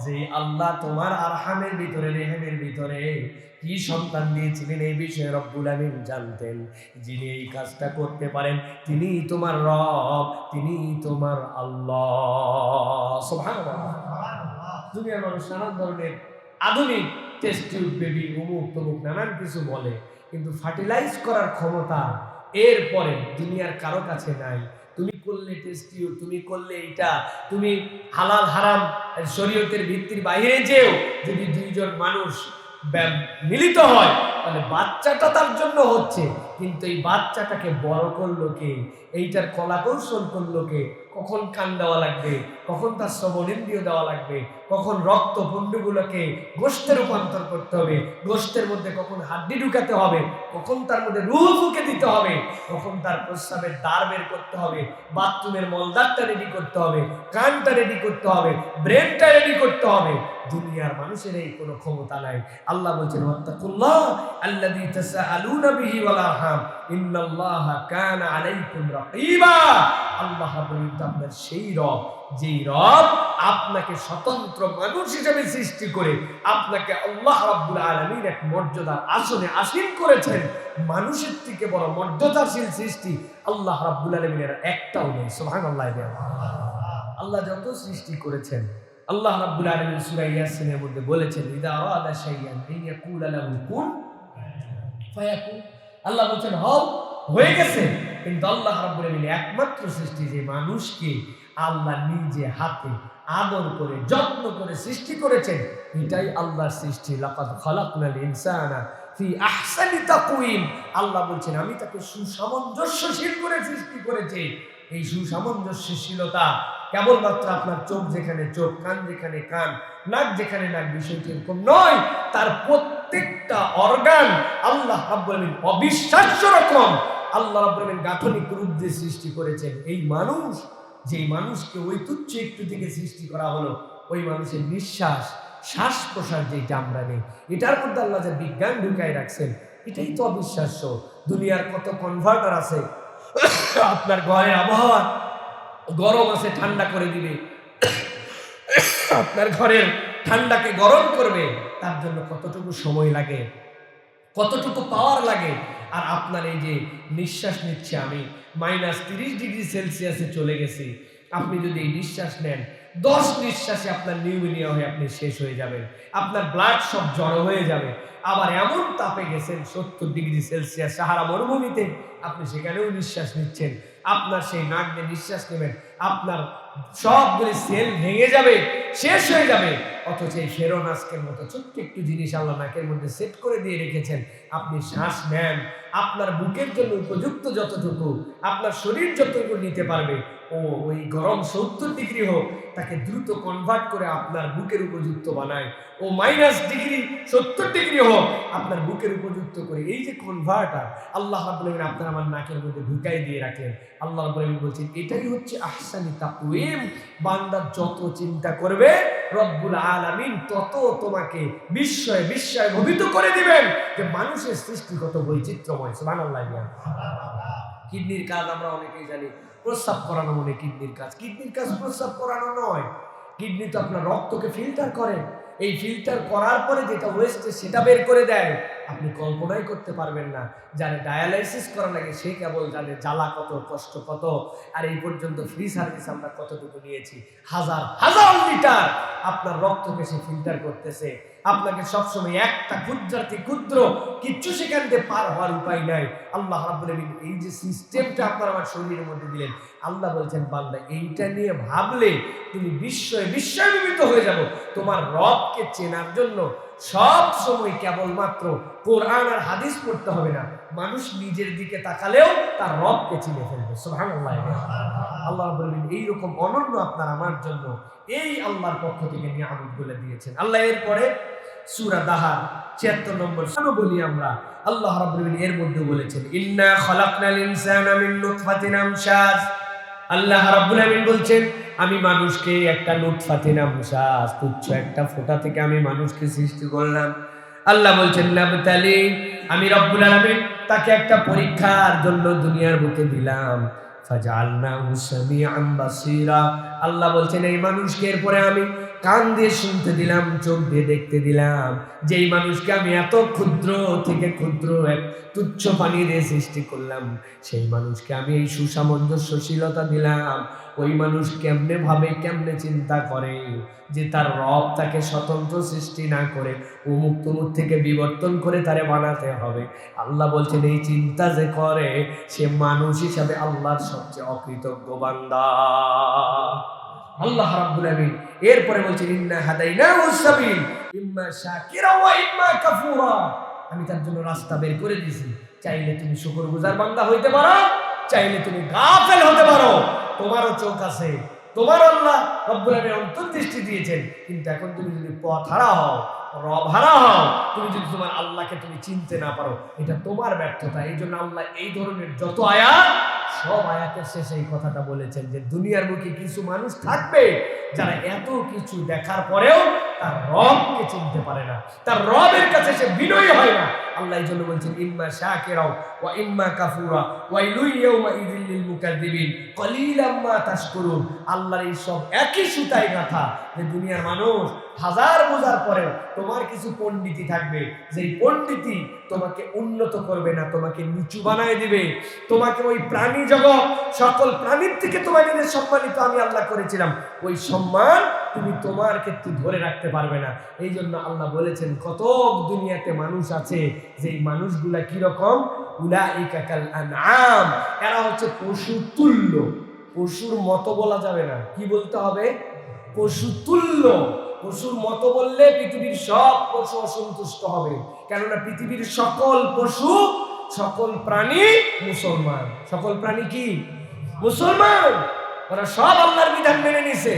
যে আল্লাহ তোমার আরহামের ভিতরে, রেহেমের ভিতরে কি সন্তান দিয়েছিলেন এই বিষয়ে রব্বুল আলামিন জানতেন। যিনি এই কাজটা করতে পারেন তিনি তোমার রব, তিনি তোমার আল্লাহ। সুবহানাল্লাহ। দুনিয়ার মানুষ নানান ধরনের আধুনিক টেস্ট টিউব বেবি অমুক তমুক নানান কিছু বলে, কিন্তু ফার্টিলাইজ করার ক্ষমতা এরপরে দুনিয়ার কারো কাছে নাই। তুমি করলে টেস্ট টিউব, তুমি করলে এটা, তুমি হালাল হারাম শরীয়তের ভিত্তির বাইরে যেও, যদি দুইজন মানুষ মিলিত হয় তাহলে বাচ্চাটা তার জন্য হচ্ছে, কিন্তু এই বাচ্চাটাকে বড় করলো কে, এইটার কলা কৌশল করলো কে, কখন কান দেওয়া লাগবে, কখন তার শ্রবণেন্দ্রিয় দেওয়া লাগবে, কখন রক্ত পুণ্ডগুলোকে গোশতে রূপান্তর করতে হবে, গোশতের মধ্যে কখন হাড্ডি ঢুকাতে হবে, কখন তার মধ্যে রূহ ফুঁকে দিতে হবে, কখন তার প্রস্রাবের দ্বার বের করতে হবে, বাথরুমের মলদারটা রেডি করতে হবে, কানটা রেডি করতে হবে, ব্রেনটা রেডি করতে হবে। দুনিয়ার মানুষের এই কোনো ক্ষমতা নাই। আল্লাহ বলছেন ওয়াত্তাকুল্লাহ আল্লাযী তাসাআলুনা বিহি ওয়াল আরহাম ইন্নাল্লাহা কানা আলাইকুম রাকীবা। আল্লাহ বলেন আপনার সেই রব, যেই রব আপনাকে স্বতন্ত্র মানুষ হিসেবে সৃষ্টি করে আপনাকে আল্লাহ রাব্বুল আলামিন এক মর্যাদার আসনে আসীন করেছেন। মানুষের থেকে বড় মর্যাদাশীল সৃষ্টি আল্লাহ রাব্বুল আলামিনের একটাও নেই। সুবহানাল্লাহ। আল্লাহ যত সৃষ্টি করেছেন আল্লাহ রাব্বুল আলামিন সূরা ইয়াসিনের মধ্যে বলেছেন ইদা আরাদা শাইআন ইয়াকুল লাহু কুন ফায়াকুন। আল্লাহ বলেন হও, হয়ে গেছে। কিন্তু আল্লাহ রাব্বুল আলামিন একমাত্র সৃষ্টি যে মানুষকে আল্লাহ নিজে হাতে আদর করে যত্ন করে সৃষ্টি করেছেন, এটাই আল্লাহর সৃষ্টি। লাকাদ খালাকনাল ইনসানা ফি আহসানি তাকওয়িম। আল্লাহ বলেন আমি তাকে সুসামঞ্জস্যশীল করে সৃষ্টি করেছি। এই সুসামঞ্জস্যশীলতা কেবলমাত্র আপনার চোখ যেখানে চোখ, কান যেখানে কান, নাক যেখানে নাক, বিষয়টি এরকম নয়। তার প্রত্যেকটা অর্গান আল্লাহ রাব্বুল আলামিন অবিশ্বাস্য রকম আল্লাহ রাব্বুল আলামিন গাঠনিক রূপ দিয়ে সৃষ্টি করেছেন। এই মানুষ, যেই মানুষকে ওই তুচ্ছ একটু থেকে সৃষ্টি করা হলো, ওই মানুষের নিঃশ্বাস, শ্বাস প্রশ্বাস যেটা আমরা নেই, এটার মধ্যে আল্লাহ যে বিজ্ঞান ঢুকায় রাখছেন, এটাই তো অবিশ্বাস্য। দুনিয়ার কত কনভার্টার আছে, আপনার ঘরের আবহাওয়া গরম আছে ঠান্ডা করে দিবে, আপনার ঘরের ঠান্ডাকে গরম করবে, তার জন্য কতটুকু সময় লাগে, কতটুকু পাওয়ার লাগে। আর আপনার এই যে নিঃশ্বাস নিচ্ছে আমি, -30°C চলে গেছি, আপনি যদি এই নিঃশ্বাস নেন 10 নিঃশ্বাসে আপনার নিউমোনিয়া হয়ে আপনি শেষ হয়ে যাবেন, আপনার ব্লাড সব জড়ো হয়ে যাবে। আবার এমন তাপে গেছেন 70°C সাহারা মরুভূমিতে, আপনি সেখানেও নিঃশ্বাস নিচ্ছেন, আপনার সেই নাক দিয়ে নিঃশ্বাস নেবেন, আপনার সবগুলি সেল ভেঙে যাবে, শেষ হয়ে যাবে। অথচ এই ফেরোনাস্কের মতো ছোট্ট একটু জিনিস আল্লাহ নাকের মধ্যে সেট করে দিয়ে রেখেছেন, আপনি শ্বাস নেন, আপনার বুকের জন্য উপযুক্ত যতটুকু, আপনার শরীর যতটুকু নিতে পারবে, ওই গরম 70 ডিগ্রি হোক, তাকে দ্রুত কনভার্ট করে আপনার বুকের উপযুক্ত বানায়। ও মাইনাস ডিগ্রি 70 ডিগ্রি হোক, আপনার বুকের উপযুক্ত করে। এই যে কনভার্টার আল্লাহ রাব্বুল আলামিন আপনার আমার নাকের মধ্যে ঢুকাই দিয়ে রাখলেন। আল্লাহ রাব্বুল আলামিন বলছেন এটাই হচ্ছে আহসানি তাকওয়িম। বান্দা যত চিন্তা করবে রব্বুল আলামিন তত তোমাকে বিস্ময়ে বিস্ময়ে ভীত করে দিবেন যে মানুষের সৃষ্টি কত বৈচিত্র্যময়। সুবহানাল্লাহ। কিডনির কাজ আমরা অনেকেই জানি, প্রস্রাব করানো মনে কিডনির কাজ। কিডনির কাজ প্রস্রাব করানো নয়। কিডনি তো আপনার রক্তকে ফিল্টার করে। এই ফিল্টার করার পরে যেটা ওয়েস্টে সেটা বের করে দেয়। আপনি কল্পনাই করতে পারবেন না। যারা ডায়ালাইসিস করা লাগে সে কেবল জানে জ্বালা কত, কষ্ট কত। আর এই পর্যন্ত ফ্রি সার্ভিস আমরা কতটুকু নিয়েছি, হাজার হাজার লিটার আপনার রক্তকে সে ফিল্টার করতেছে। আপনাকে সবসময় একটা ক্ষুদ্রাতি ক্ষুদ্র কিচ্ছু সেখান থেকে পার হওয়ার উপায় নাই। আল্লাহ রাব্বুল আলামিন এই যে সিস্টেমটা আপনার আমার শরীরের মধ্যে দিলেন, আল্লাহ বলছেন বান্দা এইটা নিয়ে ভাবলে তুমি বিস্ময়ে বিস্ময়বিত হয়ে যাবো। তোমার রবকে চেনার জন্য সব সময় কেবলমাত্র কোরআন আর হাদিস পড়তে হবে না। মানুষ নিজের দিকে তাকালেও তার রবকে চিনে ফেলবে। সুবহানাল্লাহ। আল্লাহ রাব্বুল আলামিন এইরকম অনন্য আপনার আমার জন্য এই আল্লাহর পক্ষ থেকে নিয়ামতগুলো দিয়েছেন। আল্লাহ এরপরে সূরা দাহার ৭৬ নম্বর বলি আমরা, আল্লাহ রাব্বুল আলামিন এর মধ্যে বলেছেন ইন্না খালাকনাল ইনসানা মিন নুতফাতিন আমশাজ। আল্লাহ রাব্বুল আলামিন বলছেন আমি মানুষকে একটা নুতফাতিন আমশাজ, তুচ্ছ একটা ফোঁটা থেকে আমি মানুষকে সৃষ্টি করলাম। আল্লাহ বলছেন নাবতালি, আমি রব্বুল আলামিন তাকে একটা পরীক্ষার জন্য দুনিয়ার বুকে দিলাম। ফাজআলনাহু সামিআন বাসীরা। আল্লাহ বলছেন এই মানুষকে এরপরে আমি কান দিয়ে শুনতে দিলাম, চোখ দিয়ে দেখতে দিলাম। যেই মানুষকে আমি এত ক্ষুদ্র থেকে ক্ষুদ্র এক তুচ্ছ পানি দিয়ে সৃষ্টি করলাম, সেই মানুষকে আমি এই সুসামঞ্জস্যশীলতা দিলাম। ওই মানুষ কেমনে ভাবে, কেমনে চিন্তা করে যে তার রব তাকে স্বতন্ত্র সৃষ্টি না করে অমুক তমুক থেকে বিবর্তন করে তারে বানাতে হবে। আল্লাহ বলছেন এই চিন্তা যে করে সে মানুষ হিসাবে আল্লাহর সবচেয়ে অকৃতজ্ঞ বান্দা। আল্লাহ রাব্বুল আলামিন এরপরে বলছেন ইন্না হাদাইনাহুস সাবিল ইম্মা শাকিরা ওয়া ইম্মা কাফুরা। আমি তার জন্য রাস্তা বের করে দিয়েছি। চাইলে তুমি শুকরগুজার বান্দা হইতে পারো, চাইলে তুমি গাফেল হতে পারো। তোমারও চোখ আছে, তোমার আল্লাহ রব্বুল আলামিন অন্তর্দৃষ্টি দিয়েছেন। কিন্তু এখন তুমি যদি পথ হারা হও, রব হারা হও, তুমি যদি তোমার আল্লাহকে তুমি চিনতে না পারো, এটা তোমার ব্যর্থতা। এই জন্য আল্লাহ এই ধরনের যত আয়াত, সব আয়াতের শেষে এই কথাটা বলেছেন যে দুনিয়ার বুকে কিছু মানুষ থাকবে যারা এত কিছু দেখার পরেও তার রবকে চিনতে পারে না, তার রবের কাছে সে বিনয়ী হয় না। আল্লাহ এই জন্য বলছেন ইম্মা শাকিরাও ওয়া ইম্মা কাফুরা ওয়াইলুল ইয়াউমা ইযিল লিল মুকাদ্দিবিন কলিলাম মা তাশকুরুন। আল্লাহর এই সব একই সুতায় গাঁথা যে দুনিয়ার মানুষ হাজার বোঝার পরেও তোমার কিছু পণ্ডিতি থাকবে, যেই পণ্ডিতি তোমাকে উন্নত করবে না, তোমাকে নিচু বানায় দিবে। তোমাকে ওই প্রাণী জগৎ সকল প্রাণীর থেকে তোমাকে যে সম্মানিত আমি আল্লাহ করেছিলাম, ওই সম্মান তুমি তোমার ক্ষেত্রে ধরে রাখতে পারবে না। এই জন্য আল্লাহ বলেছেন কত দুনিয়াতে মানুষ আছে যেই মানুষগুলা কিরকম, উলাইকা কাল আনআম, এরা হচ্ছে পশু তুল্য। পশুর মতো বলা যাবে না, কি বলতে হবে? পশু তুল্য। পশুর মতো বললে পৃথিবীর সব পশু অসন্তুষ্ট হবে, কেননা পৃথিবীর সকল পশু সকল প্রাণী মুসলমান। সকল প্রাণী কি মুসলমান? ওরা সব আল্লাহর বিধান মেনে নিছে।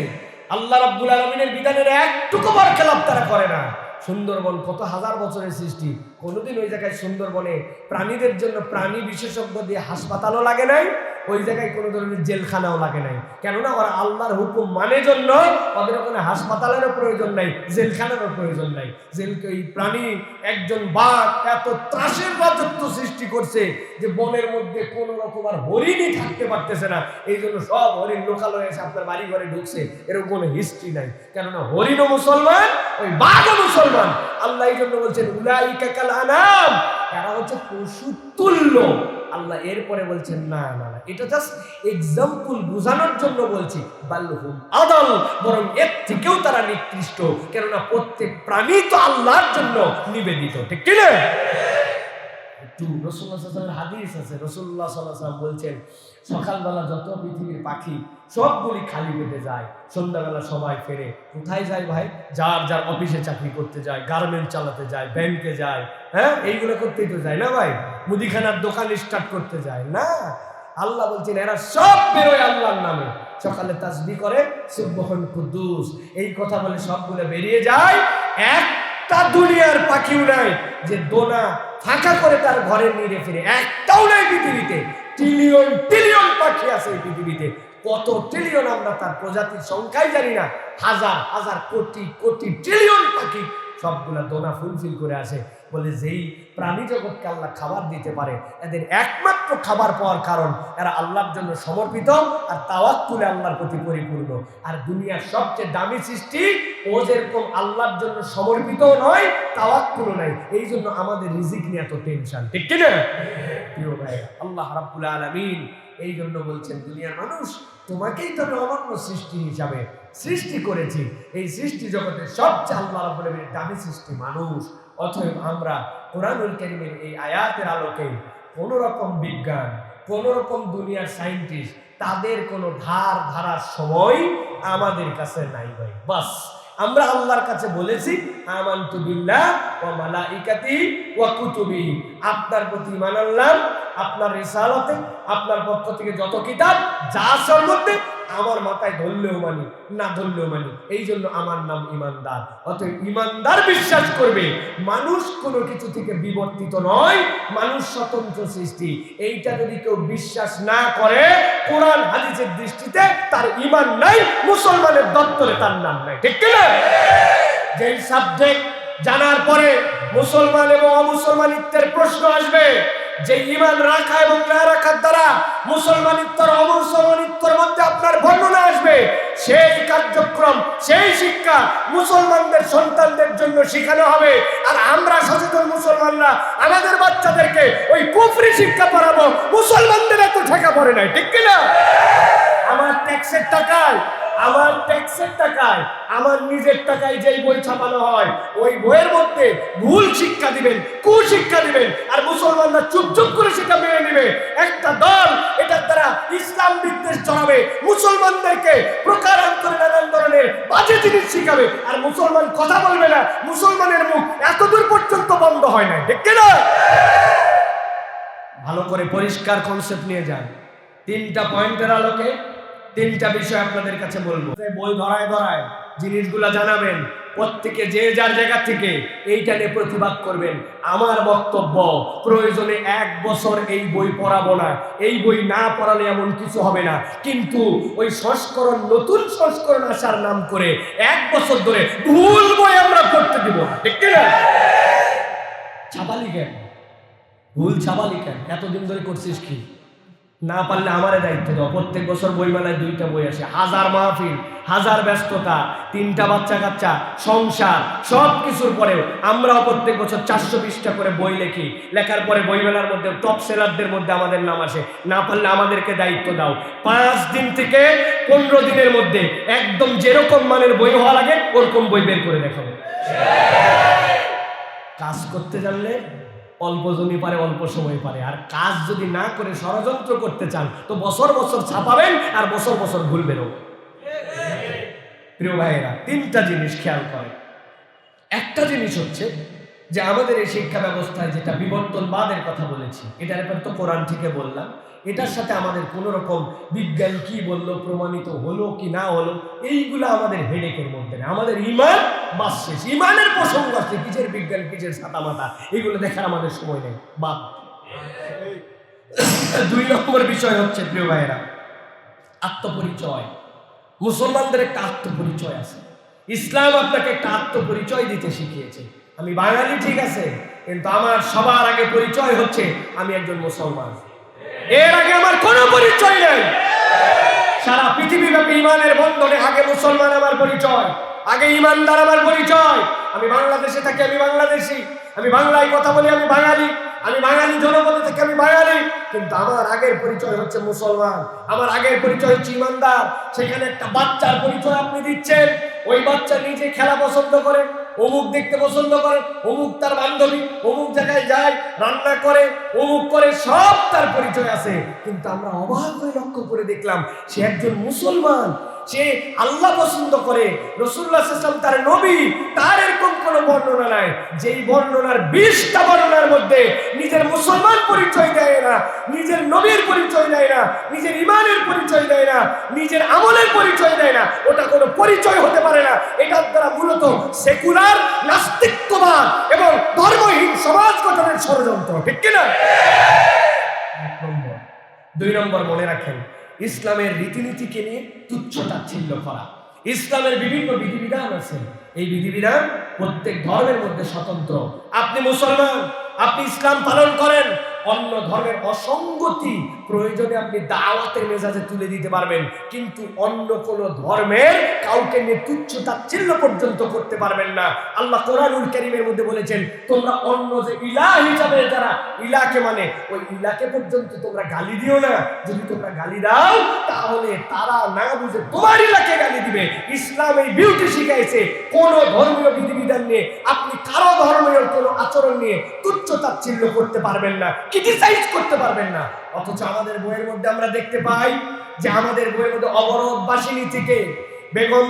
আল্লাহ রাব্বুল আলামিনের বিধানের একটুকু বরখেলাপ তারা করে না। সুন্দরবন কত হাজার বছরের সৃষ্টি, কোনোদিন ওই জায়গায় সুন্দরবনে প্রাণীদের জন্য প্রাণী বিশেষজ্ঞ দিয়ে হাসপাতালও লাগে নাই, ওই জায়গায় কোনো ধরনের জেলখানাও লাগে নাই। কেননা ওরা আল্লাহর হুকুম মানে জন্য ওদের ওখানে হাসপাতালেরও প্রয়োজন নাই, জেলখানারও প্রয়োজন নাই। জেলকে এই প্রাণী একজন বাঘ এত ত্রাসের রাজত্ব সৃষ্টি করছে যে বনের মধ্যে কোনো রকম আর হরিণই থাকতে পারতেছে না। এই জন্য সব হরিণ লোকালয়ে এসে আপনার বাড়ি ঘরে ঢুকছে, এরকম কোনো হিস্ট্রি নাই। কেননা হরিণও মুসলমান, ওই বাঘও মুসলমান। আল্লাহ এই জন্য বলছেন উলাইকা কাল আনাম, এরা হচ্ছে পশু তুল্য। আল্লাহ এরপরে বলছেন না না না, এটা জাস্ট এক্সাম্পল বোঝানোর জন্য বলছি। বালহুম আদাল, বরং এর থেকেও তারা নিকৃষ্ট। কেননা প্রত্যেক প্রাণী তো আল্লাহর জন্য নিবেদিত, ঠিক কি না? একটু রাসূলুল্লাহ সাল্লাল্লাহু আলাইহি ওয়াসাল্লামের হাদিস আছে, রাসূলুল্লাহ সাল্লাল্লাহু আলাইহি ওয়াসাল্লাম বলছেন সকালবেলা যত পৃথিবীর পাখি সবগুলি খালি পেটে যায়, সন্ধ্যাবেলা সবাই ফেরে। কোথায় যায় ভাই? যার যার অফিসে চাকরি করতে যায়, গার্মেন্ট চালাতে যায়, ব্যাংকে যায়, হ্যাঁ এইগুলো করতেই তো যায় না ভাই? মুদিখানার দোকান স্টার্ট করতে যায় না? আল্লাহ বলছেন এরা সব বেরোয় আল্লাহর নামে, সকালে তাসবিহ করে সুবহান কুদ্দুস এই কথা বলে সবগুলো বেরিয়ে যায়। একটা দুনিয়ার পাখিও নাই যে দোনা ফাঁকা করে তার ঘরে নিয়ে ফিরে, একটাও নাই পৃথিবীতে। ট্রিলিয়ন ট্রিলিয়ন পাখি আছে এই পৃথিবীতে, কত ট্রিলিয়ন আমরা তার প্রজাতির সংখ্যাই জানি না, হাজার হাজার কোটি কোটি ট্রিলিয়ন পাখি সবগুলা দোনা ফুলফিল করে আসে। বলে যেই প্রাণী জগৎকে আল্লাহ খাবার দিতে পারে, এদের একমাত্র খাবার পাওয়ার কারণ এরা আল্লাহর জন্য সমর্পিত আর তাওয়াক্কুলে আল্লাহর প্রতি পরিপূর্ণ। আর দুনিয়ার সবচেয়ে দামি সৃষ্টি ও যেরকম আল্লাহর জন্য সমর্পিত নয়, তাওয়াক্কুলও নাই, এই জন্য আমাদের রিজিক নিয়ে এত টেনশন, ঠিক কিনা? প্রিয় ভাই, আল্লাহ রাব্বুল আলামিন এই জন্য বলছেন দুনিয়ার মানুষ তোমাকেই তো আমি অনন্য সৃষ্টি হিসাবে সৃষ্টি করেছি। এই সৃষ্টি জগতের সবচেয়ে আল্লাহ রাব্বুল আলামিনের দামি সৃষ্টি মানুষ। অতএব আমরা কোরআনুল কারীমের এই আয়াতের আলোকে কোনো রকম বিজ্ঞান, কোনো রকম দুনিয়ার সায়েন্টিস্ট, তাদের কোনো ধারার সময় আমাদের কাছে নাই ভাই। বাস আমরা আল্লাহর কাছে বলেছি আমানতু বিল্লাহ ওয়া মালাইকাতিহি ওয়া কুতুবিহি, আপনার প্রতি ঈমান আনলাম, আপনার রিসালাতে, আপনার পক্ষ থেকে যত কিতাব যা সর্বত্র আমার মাথায় ধরলেও মানি, না ধরলেও মানি, এই জন্য আমার নাম ঈমানদার। অতএব ঈমানদার বিশ্বাস করবে মানুষ কোনো কিছু থেকে বিবর্তিত নয়, মানুষ স্বতন্ত্র সৃষ্টি। এইটা যদি কেউ বিশ্বাস না করে কোরআন হাদিসের দৃষ্টিতে তার ঈমান নাই, মুসলমানের দপ্তরে তার নাম নাই, ঠিক কিনা? যেই সাবজেক্ট জানার পরে মুসলমান এবং অমুসলমানিত্বের প্রশ্ন আসবে, যে ঈমান রাখা এবং না রাখার দ্বারা মুসলমানিত্ব অমুসলমানিত্বের মধ্যে আপনার বর্ণনা আসবে, সেই কার্যক্রম সেই শিক্ষা মুসলমানদের সন্তানদের জন্য শেখানো হবে। আর আমরা সচেতন মুসলমানরা আমাদের বাচ্চাদেরকে ওই কুফরি শিক্ষা পড়াবো, মুসলমানদের এত ঠেকা পড়ে নাই, ঠিক কিনা? আমার ট্যাক্সের টাকায়, আমার ট্যাক্সের টাকায়, আমার নিজের টাকায় যেই বই ছাপানো হয় ওই বইয়ের মধ্যে ভুল শিক্ষা দিবেন, কুশিক্ষা দিবেন, আর মুসলমানরা চুপ করে সেটা মেনে নেবে। একটা দল এটার দ্বারা ইসলাম বিদ্বেষ ছড়াবে, মুসলমানদেরকে প্রকারান্তরে নানান ধরনের বাজে জিনিস শিখাবে, আর মুসলমান কথা বলবে না, মুসলমানের মুখ এতদূর পর্যন্ত বন্ধ হয় না, ঠিক কিনা? ভালো করে পরিষ্কার কনসেপ্ট নিয়ে যান। তিনটা পয়েন্টের আলোকে তিনটা বিষয় আপনাদের কাছে বলবো। বই ধরায় ধরায় জিনিসগুলা জানাবেন, প্রত্যেকে যে যার জায়গা থেকে এইটা নিয়ে প্রতিবাদ করবেন। আমার বক্তব্য, প্রয়োজনে 1 বছর এই বই পড়াবো না, এই বই না পড়ালে এমন কিছু হবে না, কিন্তু ওই সংস্করণ, নতুন সংস্করণ আসার নাম করে 1 বছর ধরে ভুল বই আমরা পড়তে দিব, ঠিক কিনা? ছাপালি কেন? ভুল ছাপালি কেন? এতদিন ধরে করছিস কি? না পারলে আমারে দায়িত্ব দাও। প্রত্যেক বছর বইমেলায় 2টা বই আসে, হাজার মাহফিল, হাজার ব্যস্ততা, 3টা বাচ্চা কাচ্চা, সংসার, সব কিছুর পরেও আমরাও প্রত্যেক বছর 420টা করে বই লিখি। লেখার পরে বইমেলার মধ্যে টপ সেলারদের মধ্যে আমাদের নাম আসে। না পারলে আমাদেরকে দায়িত্ব দাও। 5 দিন থেকে 15 দিনের মধ্যে একদম যেরকম মানের বই হওয়া লাগে ওরকম বই বের করে দেখাবো। কাজ করতে জানলে অল্প জনই পারে, অল্প সময় পারে। আর কাজ যদি না করে ষড়যন্ত্র করতে চান তো বছর বছর ছাপাবেন আর বছর বছর ভুলবেন। প্রিয় ভাইয়েরা, 3টা জিনিস খেয়াল করেন। একটা জিনিস হচ্ছে যে আমাদের এই শিক্ষা ব্যবস্থায় যেটা বিবর্তনবাদের কথা বলেছি, এটার ব্যাপারে তো কোরআন থেকে বললাম, এটার সাথে আমাদের কোন রকম বিজ্ঞান কি বললো, প্রমাণিত হলো কি না হলো, এইগুলো আমাদের হেডেকের মধ্যে না। আমাদের ঈমান বাস শেষ, ঈমানের প্রসঙ্গ আসছে, কিসের বিজ্ঞান কিসের ছাতামাতা, এইগুলো দেখার আমাদের সময় নেই। বাদ। 2 নম্বর বিষয় হচ্ছে প্রিয় ভাইয়েরা, আত্মপরিচয়। মুসলমানদের একটা আত্মপরিচয় আছে। ইসলাম আপনাকে একটা আত্মপরিচয় দিতে শিখিয়েছে। আমি বাঙালি ঠিক আছে, কিন্তু আমার সবার আগে পরিচয় হচ্ছে আমি একজন মুসলমান। এর আগে আমার কোনো পরিচয় নেই। সারা পৃথিবীব্যাপী ঈমানের বন্ধনে আগে মুসলমান আমার পরিচয়, আগে ঈমানদার আমার পরিচয়। আমি বাংলাদেশে থাকি, আমি বাংলাদেশি, আমি বাংলায় কথা বলি, আমি বাঙালি, আমি বাঙালি জনপদে থেকে আমি বাঙালি, কিন্তু আমার আগের পরিচয় হচ্ছে মুসলমান, আমার আগের পরিচয় হচ্ছে ঈমানদার। সেখানে একটা বাচ্চার পরিচয় আপনি দিচ্ছেন, ওই বাচ্চা নিজে খেলা পছন্দ করে, অমুক দেখতে পছন্দ করে, অমুক তার বান্ধবী, অমুক জায়গায় যায়, রান্না করে, অমুক করে, সব তার পরিচয় আছে। কিন্তু আমরা অবাক হয়ে লক্ষ্য করে দেখলাম সে একজন মুসলমান, সে আল্লাহ পছন্দ করে, রাসূলুল্লাহ সাল্লাল্লাহু আলাইহি ওয়াসাল্লাম তার নবী, তার এরকম কোনো বর্ণনা নাই। যেই বর্ণনার 20টা বর্ণনার মধ্যে নিজের মুসলমান পরিচয় দেয় না, নিজের নবীর পরিচয় দেয় না, নিজের ইমানের পরিচয় দেয় না, নিজের আমলের পরিচয় দেয় না, ওটা কোনো পরিচয় হতে পারে না। এটার দ্বারা মূলত সেকুলার নাস্তিকবাদ এবং ধর্মহীন সমাজ গঠনের ষড়যন্ত্র, ঠিক কিনা? 1 নম্বর। 2 নম্বর মনে রাখেন, ইসলামের রীতিনীতিকে নিয়ে তুচ্ছ তাচ্ছিল্য করা। ইসলামের বিভিন্ন বিধিবিধান আছে, এই বিধিবিধান প্রত্যেক ধর্মের মধ্যে স্বতন্ত্র। আপনি মুসলমান, আপনি ইসলাম পালন করেন, অন্য ধর্মের অসঙ্গতি প্রয়োজনে আপনি দাওয়াতের মেজাজে তুলে দিতে পারবেন, কিন্তু অন্য কোন ধর্মের কাউকে নিয়ে তুচ্ছ তাচ্ছিল্য পর্যন্ত করতে পারবেন না। আল্লাহ কোরআনুল কারীমের মধ্যে বলেছেন, তোমরা অন্য যে ইলাহ হিসাবে যারা ইলাহকে মানে, ওই ইলাহকে পর্যন্ত তোমরা গালি দিও না। যদি তোমরা গালি দাও তাহলে তারা না বুঝে তোমার ইলাহকে গালি দিবে। ইসলাম এই বিউটি শিখাইছে, কোন ধর্মীয় বিধিবিধান নিয়ে আপনি কারো ধর্মীয় কোন আচরণ নিয়ে তুচ্ছ তাচ্ছিল্য করতে পারবেন না, ক্রিটিসাইজ করতে পারবেন না। অথচ আমাদের বইয়ের মধ্যে আমরা দেখতে পাই যে আমাদের বইয়ের মধ্যে অবরোধ বাসিনী থেকে বেগম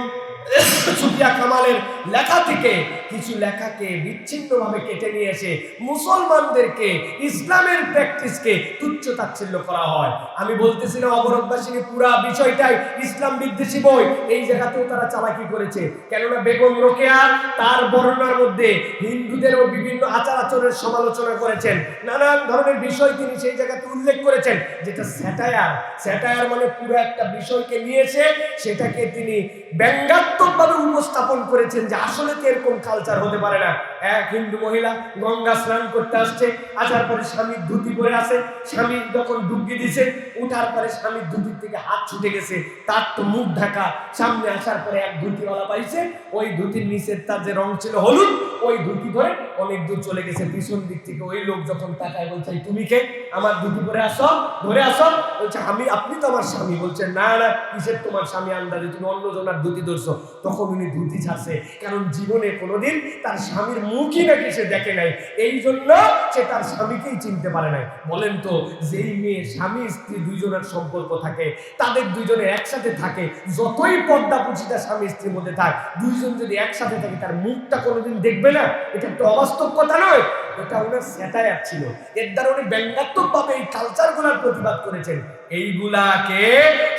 সুফিয়া কামালের লেখা থেকে কিছু লেখাকে বিচ্ছিন্নভাবে কেটে নিয়ে এসে মুসলমানদেরকে ইসলামের প্র্যাকটিসকে তুচ্ছ তাচ্ছিল্য করা হয়। আমি বলতেছি না অবরোধবাসী পুরা বিষয়টাই ইসলাম বিদ্বেষী বই, এই জায়গাতেও তারা চালাকি করেছে। কেননা বেগম রোকেয়া তার বর্ণনার মধ্যে হিন্দুদেরও বিভিন্ন আচার আচরণের সমালোচনা করেছেন, নানান ধরনের বিষয় তিনি সেই জায়গাতে উল্লেখ করেছেন, যেটা স্যাটায়ার। স্যাটায়ার মানে পুরো একটা বিষয়কে নিয়েছে সেটাকে তিনি ব্যঙ্গাত্মকভাবে উপস্থাপন করেছেন যে আসলে তো এরকম কালচার হতে পারে না। এক হিন্দু মহিলা গঙ্গা স্নান করতে আসছে, আসার পরে স্বামীর ধুতি পরে আছে, স্বামী যখন ডুবকি দিছে উঠার পরে স্বামীর ধুতির থেকে হাত ছুটে গেছে, তার তো মুখ ঢাকা। সামনে আসার পরে এক ধুতিওয়ালা পাইছে, ওই ধুতির নিচের তার যে রং ছিল হলুদ, ওই ধুতি ধরে অনেক দূর চলে গেছে। পিছন দিক থেকে ওই লোক যখন তাকায় বলছে, তুমি কে? আমার ধুতি পরে আসো, ধরে আসো। বলছে আপনি তো আমার স্বামী। বলছে না না, কিসের তোমার স্বামী, আন্দাজে তুমি অন্য জনের ধুতি ধরছো। তখন উনি ধুতি ছাড়ছে, কারণ জীবনে কোনোদিন তার স্বামীর মুখই নাকি সে দেখে নাই, এই জন্য সে তার স্বামীকেই চিনতে পারে নাই। বলেন তো, যেই মেয়ে স্বামী স্ত্রী দুইজনের সম্পর্ক থাকে, তাদের দুইজনে একসাথে থাকে, যতই পর্দা পুচিতা স্বামী স্ত্রীর মধ্যে থাক, দুইজন যদি একসাথে থাকে তার মুখটা কোনোদিন দেখবে না? এটা একটা অবাস্তব কথা নয়, এটা ওনার স্যাটায়ার ছিল। এর দ্বারা উনি ব্যঙ্গাত্মকভাবে এই কালচারগুলোর প্রতিবাদ করেছেন। এইগুলাকে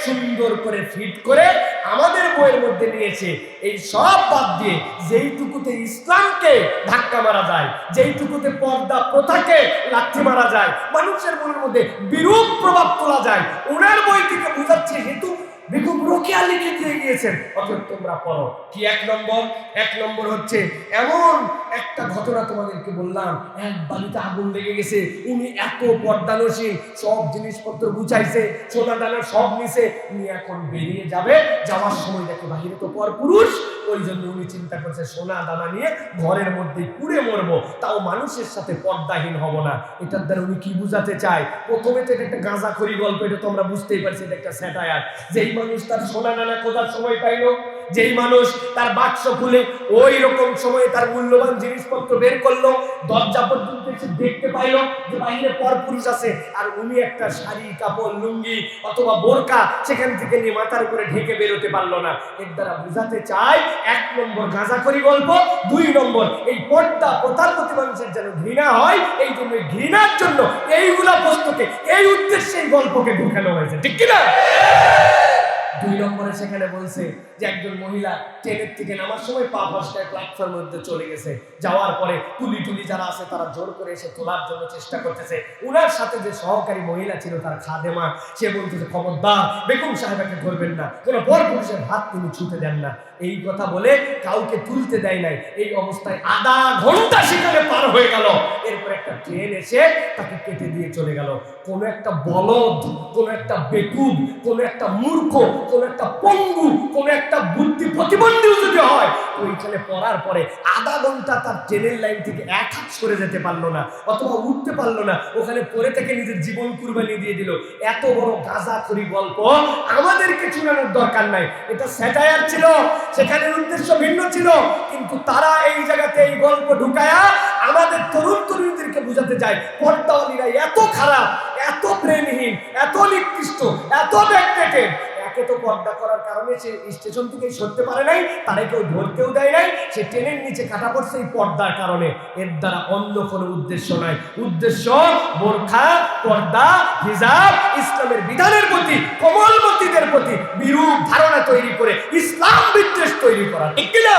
সুন্দর করে ফিট করে আমাদের বইয়ের মধ্যে নিয়েছে। এই সব বাদ দিয়ে যেইটুকুতে ইসলামকে ধাক্কা মারা যায়, যেইটুকুতে পর্দা প্রথাকে লাথি মারা যায়, মানুষের মনের মধ্যে বিরূপ প্রভাব তোলা যায়, ওনার বই থেকে বোঝাচ্ছে হেতু বেগম রোকেয়া লিখে দিয়ে গিয়েছেন, অথচ তোমরা পড়ো। কি 1 নম্বর? 1 নম্বর হচ্ছে এমন একটা ঘটনা তোমাদেরকে বললাম, এক বাড়িতে আগুন লেগে গেছে, উনি এত পর্দানসীন, সব জিনিসপত্র গুছাইছে, সোনা দানা সব নিছে, উনি এখন বেরিয়ে যাবে, যাওয়ার সময় দেখে বাহিরে তো পর পুরুষ, ওই জন্য উনি চিন্তা করছে সোনা দানা নিয়ে ঘরের মধ্যে পুড়ে মরবো, তাও মানুষের সাথে পর্দাহীন হব না। এটার দ্বারা উনি কি বুঝাতে চায়? প্রথমে তো এটা একটা গাঁজাখড়ি গল্প, এটা তো আমরা বুঝতেই পারছি এটা একটা স্যাটায়ার। যেই মানুষ তার সোনা দানা খোঁজার সময় পাইল, যেই মানুষ তার বাক্স খুলে ওই রকম সময়ে তার মূল্যবান জিনিসপত্র বের করলো, দরজা পর্যন্ত এসে দেখতে পাইল যে বাইরে পরপুরুষ আছে, আর উনি একটা শাড়ি কাপড় লুঙ্গি অথবা বোরকা সেখান থেকে নিয়ে মাথার উপরে ঢেকে বেরোতে পারলো না। এর দ্বারা বুঝাতে চাই 1 নম্বর গাঁজাখড়ি গল্প, 2 নম্বর এই পর্দা প্রথার প্রতি মানুষের যেন ঘৃণা হয়, এই জন্য ঘৃণার জন্য এইগুলা বস্তুকে এই উদ্দেশ্যে এই গল্পকে ঢুকানো হয়েছে, ঠিক কিনা? 2 নম্বরে সেখানে বলছে যে একজন মহিলা ট্রেনের থেকে নামার সময় পা ফসকায় প্ল্যাটফর্মের মধ্যে চলে গেছে, যাওয়ার পরে কুলি যারা আছে তারা জোর করে এসে তোলার জন্য চেষ্টা করতেছে। উনার সাথে যে সহকারী মহিলা ছিল তার খাদেমা, সে বলতেছে খবরদার বেগম সাহেবাকে ধরবেন না, কোনো পরপুরুষের হাত তিনি ছুঁতে দেন না। এই কথা বলে কাউকে তুলতে দেয় নাই। এই অবস্থায় আধা ঘন্টা সেখানে পার হয়ে গেল, এরপর একটা ট্রেন এসে তাকে কেটে দিয়ে চলে গেল। কোন একটা বলদ, কোন একটা বেকুব, কোন একটা মূর্খ, কোন একটা পঙ্গু, কোন একটা বুদ্ধি প্রতিবন্ধীও যদি হয়, ওইখানে পড়ার পরে আধা ঘন্টা তার ট্রেনের লাইন থেকে এক হাত সরে যেতে পারলো না, অথবা উঠতে পারলো না, ওখানে পড়ে থেকে নিজের জীবন কুরবানি দিয়ে দিল। এত বড় গাঁজাখড়ি গল্প আমাদেরকে শোনানোর দরকার নাই। এটা স্যাটায়ার ছিল, সেখানে উদ্দেশ্য ভিন্ন ছিল, কিন্তু তারা এই জায়গাতে এই গল্প ঢুকায়া আমাদের তরুণ তরুণীদেরকে বুঝাতে যায় পর্দাওয়ালীরা এত খারাপ, এত প্রেমহীন, এত নিকৃষ্ট, এত ব্যাকডেটেড। একে তো পর্দা করার কারণে সে স্টেশন থেকে সরতে পারে নাই, তারে কেউ ধরতেও দেয় নাই, সে ট্রেনের নিচে কাটা পড়ছে এই পর্দার কারণে। এর দ্বারা অন্য কোনো উদ্দেশ্য নাই। উদ্দেশ্য বোরখা, পর্দা, হিজাব, ইসলামের বিধানের প্রতি, কোমলমতিদের প্রতি বিরূপ ধারণা তৈরি করে ইসলাম বিদ্বেষ তৈরি করা। ঠিক কিনা?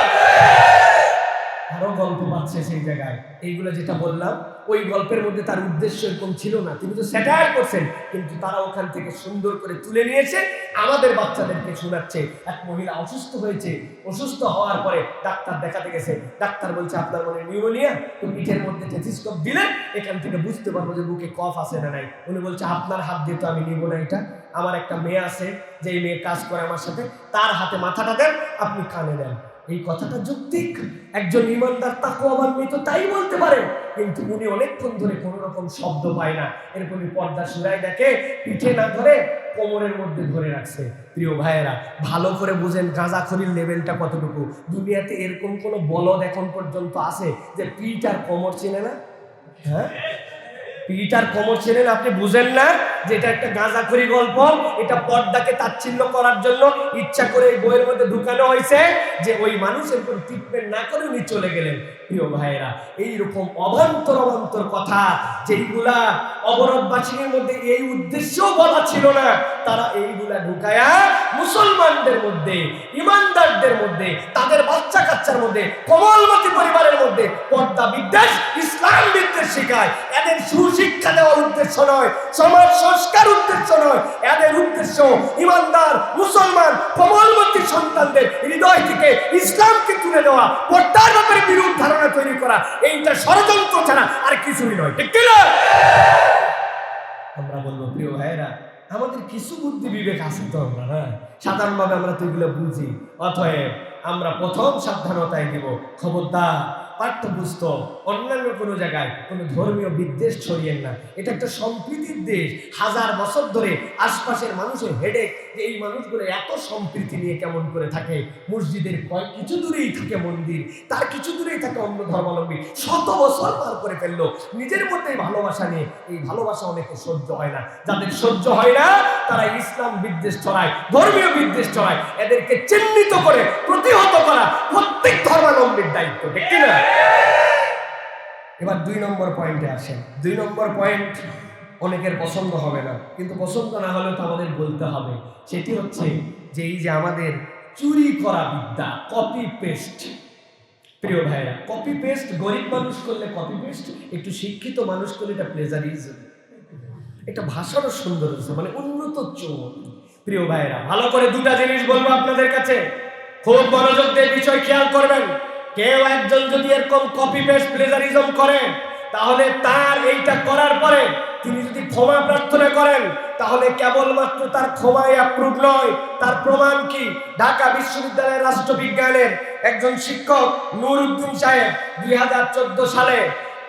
আরো গল্প পাচ্ছে সেই জায়গায়। এইগুলো যেটা বললাম, ওই গল্পের মধ্যে তার উদ্দেশ্য এরকম ছিল না, তিনি তো স্যাটায়ার করছেন, কিন্তু তারা ওখান থেকে সুন্দর করে তুলে নিয়েছে, আমাদের বাচ্চাদেরকে শোনাচ্ছে। এক মহিলা অসুস্থ হয়েছে, অসুস্থ হওয়ার পরে ডাক্তার দেখাতে গেছে, ডাক্তার বলছে আপনার মনে নিউমোনিয়া, তো পিঠের মধ্যে টেথিস্কোপ দিলে এখান থেকে বুঝতে পারবো যে বুকে কফ আছে না নাই। উনি বলছে আপনার হাত দিয়ে তো আমি নিব না এটা, আমার একটা মেয়ে আছে, যেই মেয়ে কাজ করে আমার সাথে, তার হাতে মাথাটা দেন, আপনি কানে দেন। এই কথাটা যৌক্তিক, একজন ইমানদার তাকওয়াবান মেয়ে তো তাই বলতে পারে, কিন্তু উনি অনেকক্ষণ ধরে কোনো রকম শব্দ পায় না, এরকম পর্দা সুরায় দেখে, পিঠে না ধরে কোমরের মধ্যে ধরে রাখছে। প্রিয় ভাইয়েরা, ভালো করে বুঝেন গাঁজাখড়ির লেভেলটা কতটুকু। দুনিয়াতে এরকম কোনো বলদ এখন পর্যন্ত আছে যে পিঠ আর কোমর চিনে না? হ্যাঁ, পিঠ আর কোমর চেনেন, আপনি বুঝেন না যে এটা একটা গাঁজাখড়ি গল্প? এটা পর্দাকে তাচ্ছিল্য করার জন্য ইচ্ছা করে এই বইয়ের মধ্যে ঢুকানো হয়েছে, যে ওই মানুষের কোন ট্রিটমেন্ট না করে উনি চলে গেলেন। প্রিয় ভাইয়েরা, এইরকম অবান্তর অবান্তর কথা যেইগুলা অবরোধবাসীর মধ্যে এই উদ্দেশ্য বলা ছিল না, তারা এইগুলা ঢুকায়া মুসলমানদের মধ্যে, ইমানদারদের মধ্যে, তাদের বাচ্চা কাচ্চার মধ্যে, কোমলমতি পরিবারের মধ্যে পর্দা বিদ্বেষ, ইসলাম বিদ্বেষ শেখায়। এদের সুশিক্ষা দেওয়ার উদ্দেশ্য নয়, সমাজ সংস্কার উদ্দেশ্য নয়, এদের উদ্দেশ্য ইমানদার মুসলমান কোমলমতি সন্তানদের হৃদয় থেকে ইসলামকে তুলে দেওয়া, পর্দার ব্যাপারে বিরূপ ধারণা তৈরি করা। এইটা ষড়যন্ত্র ছাড়া আর কিছুই নয়। ঠিক কিনা? আমরা বলবো প্রিয় ভাইয়েরা, আমাদের কিছু বুদ্ধি বিবেক আছে তো, আমরা না সাধারণভাবে আমরা তো এগুলো বুঝি। অতএব আমরা প্রথম সাবধানতায় দিব, খবরদার পাঠ্যপুস্তক অন্যান্য কোনো জায়গায় কোনো ধর্মীয় বিদ্বেষ ছড়িয়েন না। এটা একটা সম্প্রীতির দেশ। হাজার বছর ধরে আশপাশের মানুষের হেডেক যে এই মানুষগুলো এত সম্প্রীতি নিয়ে কেমন করে থাকে। মসজিদের কিছু দূরেই থাকে মন্দির, তার কিছু দূরেই থাকে অন্য ধর্মাবলম্বী, শত বছর পার করে ফেললো নিজের মধ্যেই ভালোবাসা নিয়ে। এই ভালোবাসা অনেকে সহ্য হয় না। যাদের সহ্য হয় না তারা ইসলাম বিদ্বেষ ছড়ায়, ধর্মীয় বিদ্বেষ ছড়ায়। এদেরকে চিহ্নিত করে প্রতিহত করা প্রত্যেক ধর্মাবলম্বীর দায়িত্ব। ঠিক কিনা? এবার 2 নম্বর পয়েন্টে আসেন। 2 নম্বর পয়েন্ট অনেকের পছন্দ হবে না, কিন্তু পছন্দ না হলেও তো আমাদের বলতে হবে। সেটি হচ্ছে যে এই যে আমাদের চুরি করা বিদ্যা, কপি পেস্ট। প্রিয় ভাইরা, কপি পেস্ট গরিব মানুষ করলে কপি পেস্ট, একটু শিক্ষিত মানুষ করলে এটা প্লেজারিজম। এটা ভাষারও সুন্দর হচ্ছে, মানে উন্নত চোর। প্রিয় ভাইরা, ভালো করে 2টা জিনিস বলবো আপনাদের কাছে, খুব মনোযোগ দিয়ে বিষয় খেয়াল করবেন। কেউ একজন যদি এরকম কপি পেস্ট প্লেজারিজম করে, তাহলে তার এইটা করার পরে তিনি যদি ক্ষমা প্রার্থনা করেন, তাহলে কেবলমাত্র তার ক্ষমায় অ্যাপ্রুভ নয়, তার প্রমাণ কি? ঢাকা বিশ্ববিদ্যালয়ের রাষ্ট্রবিজ্ঞানের একজন শিক্ষক নুরউদ্দিন সাহেব 2014 সালে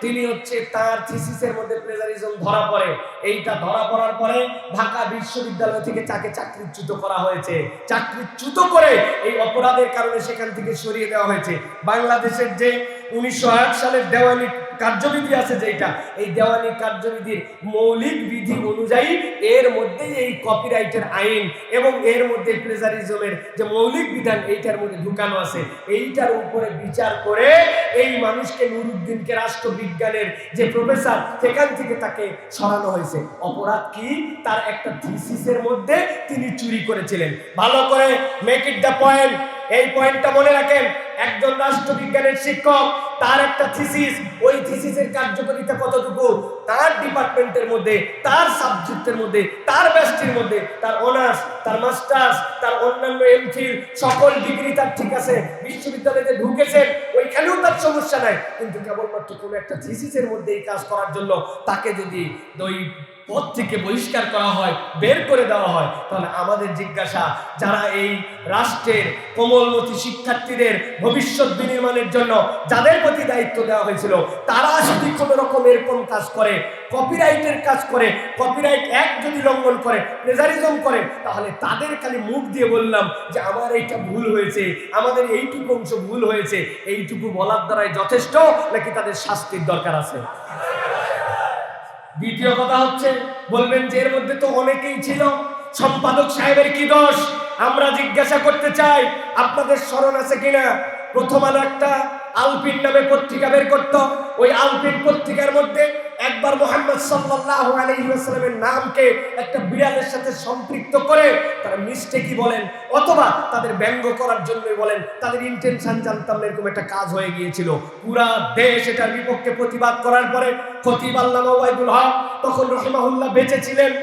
তিনি হচ্ছে তার থিসিসের মধ্যে প্লেজারিজম ধরা পড়ে। এইটা ধরা পড়ার পরে ঢাকা বিশ্ববিদ্যালয় থেকে তাকে চাকরিচ্যুত করা হয়েছে। চাকরিচ্যুত করে এই অপরাধের কারণে সেখান থেকে সরিয়ে দেওয়া হয়েছে। বাংলাদেশের যে 1908 সালের দেওয়ানি কার্যবিধি আছে, যেটা এই দেওয়ানি কার্যবিধির মৌলিক বিধি অনুযায়ী এর মধ্যে এই কপিরাইটের আইন এবং এর মধ্যে প্লেজারিজমের যে মৌলিক বিধান এইটার মধ্যে ঢুকানো আছে। এইটার উপরে বিচার করে এই মানুষকে, নুরউদ্দিনকে, রাষ্ট্রবিজ্ঞানের যে প্রফেসর, সেখান থেকে তাকে সরানো হয়েছে। অপরাধ কি? তার একটা থিসিসের মধ্যে তিনি চুরি করেছিলেন। ভালো করে মেক ইট দ্য পয়েন্ট, এই পয়েন্টটা মনে রাখেন। একজন রাষ্ট্রবিজ্ঞানের শিক্ষক, তার একটা থিসিস, ওই থিসিসের কার্যকারিতা কতটুকু? তার ডিপার্টমেন্টের মধ্যে, তার সাবজেক্টের মধ্যে, তার ব্যাচটির মধ্যে, তার অনার্স, তার মাস্টার্স, তার অন্যান্য এমফিল সকল ডিগ্রি তার ঠিক আছে, বিশ্ববিদ্যালয়ে ঢুকেছেন, ওইখানেও তার সমস্যা নাই। কিন্তু কেবলমাত্র কোনো একটা থিসিসের মধ্যে এই কাজ করার জন্য তাকে যদি ওই পদ থেকে বহিষ্কার করা হয়, বের করে দেওয়া হয়, তাহলে আমাদের জিজ্ঞাসা, যারা এই রাষ্ট্রের কোমলমতি শিক্ষার্থীদের ভবিষ্যৎ বিনির্মাণের জন্য যাদের প্রতি দায়িত্ব দেওয়া হয়েছিল, তারা যদি কোনো রকম এরকম কাজ করে, কপিরাইটের কাজ করে, কপিরাইট অ্যাক্ট যদি লঙ্ঘন করে, প্লেজারিজম করে, তাহলে তাদের খালি মুখ দিয়ে বললাম যে আমার এইটা ভুল হয়েছে, আমাদের এইটুকু অংশ ভুল হয়েছে, এইটুকু বলার দ্বারাই যথেষ্ট, নাকি তাদের শাস্তির দরকার আছে? দ্বিতীয় কথা হচ্ছে, বলবেন যে এর মধ্যে তো অনেকেই ছিল, সম্পাদক সাহেবের কি দোষ? আমরা জিজ্ঞাসা করতে চাই, আপনাদের স্মরণ আছে কিনা, প্রথম আলো একটা আলপিন নামে পত্রিকা বের করত। ওই আলপিন পত্রিকার মধ্যে একবার মুহাম্মদ সাল্লাল্লাহু আলাইহি ওয়াসাল্লামের নামকে একটা বিড়ালের সাথে সম্পৃক্ত করে তারা মিস্টেকই বলেন, অথবা তাদের ব্যঙ্গ করার জন্যই বলেন, তাদের ইন্টেনশন জানতাম না, এরকম একটা কাজ হয়ে গিয়েছিল। পুরা দেশ এটার বিপক্ষে প্রতিবাদ করার পরে খতিব আল্লামা ওবায়দুল হক, তখন রাহিমাহুল্লাহ বেঁচে ছিলেন,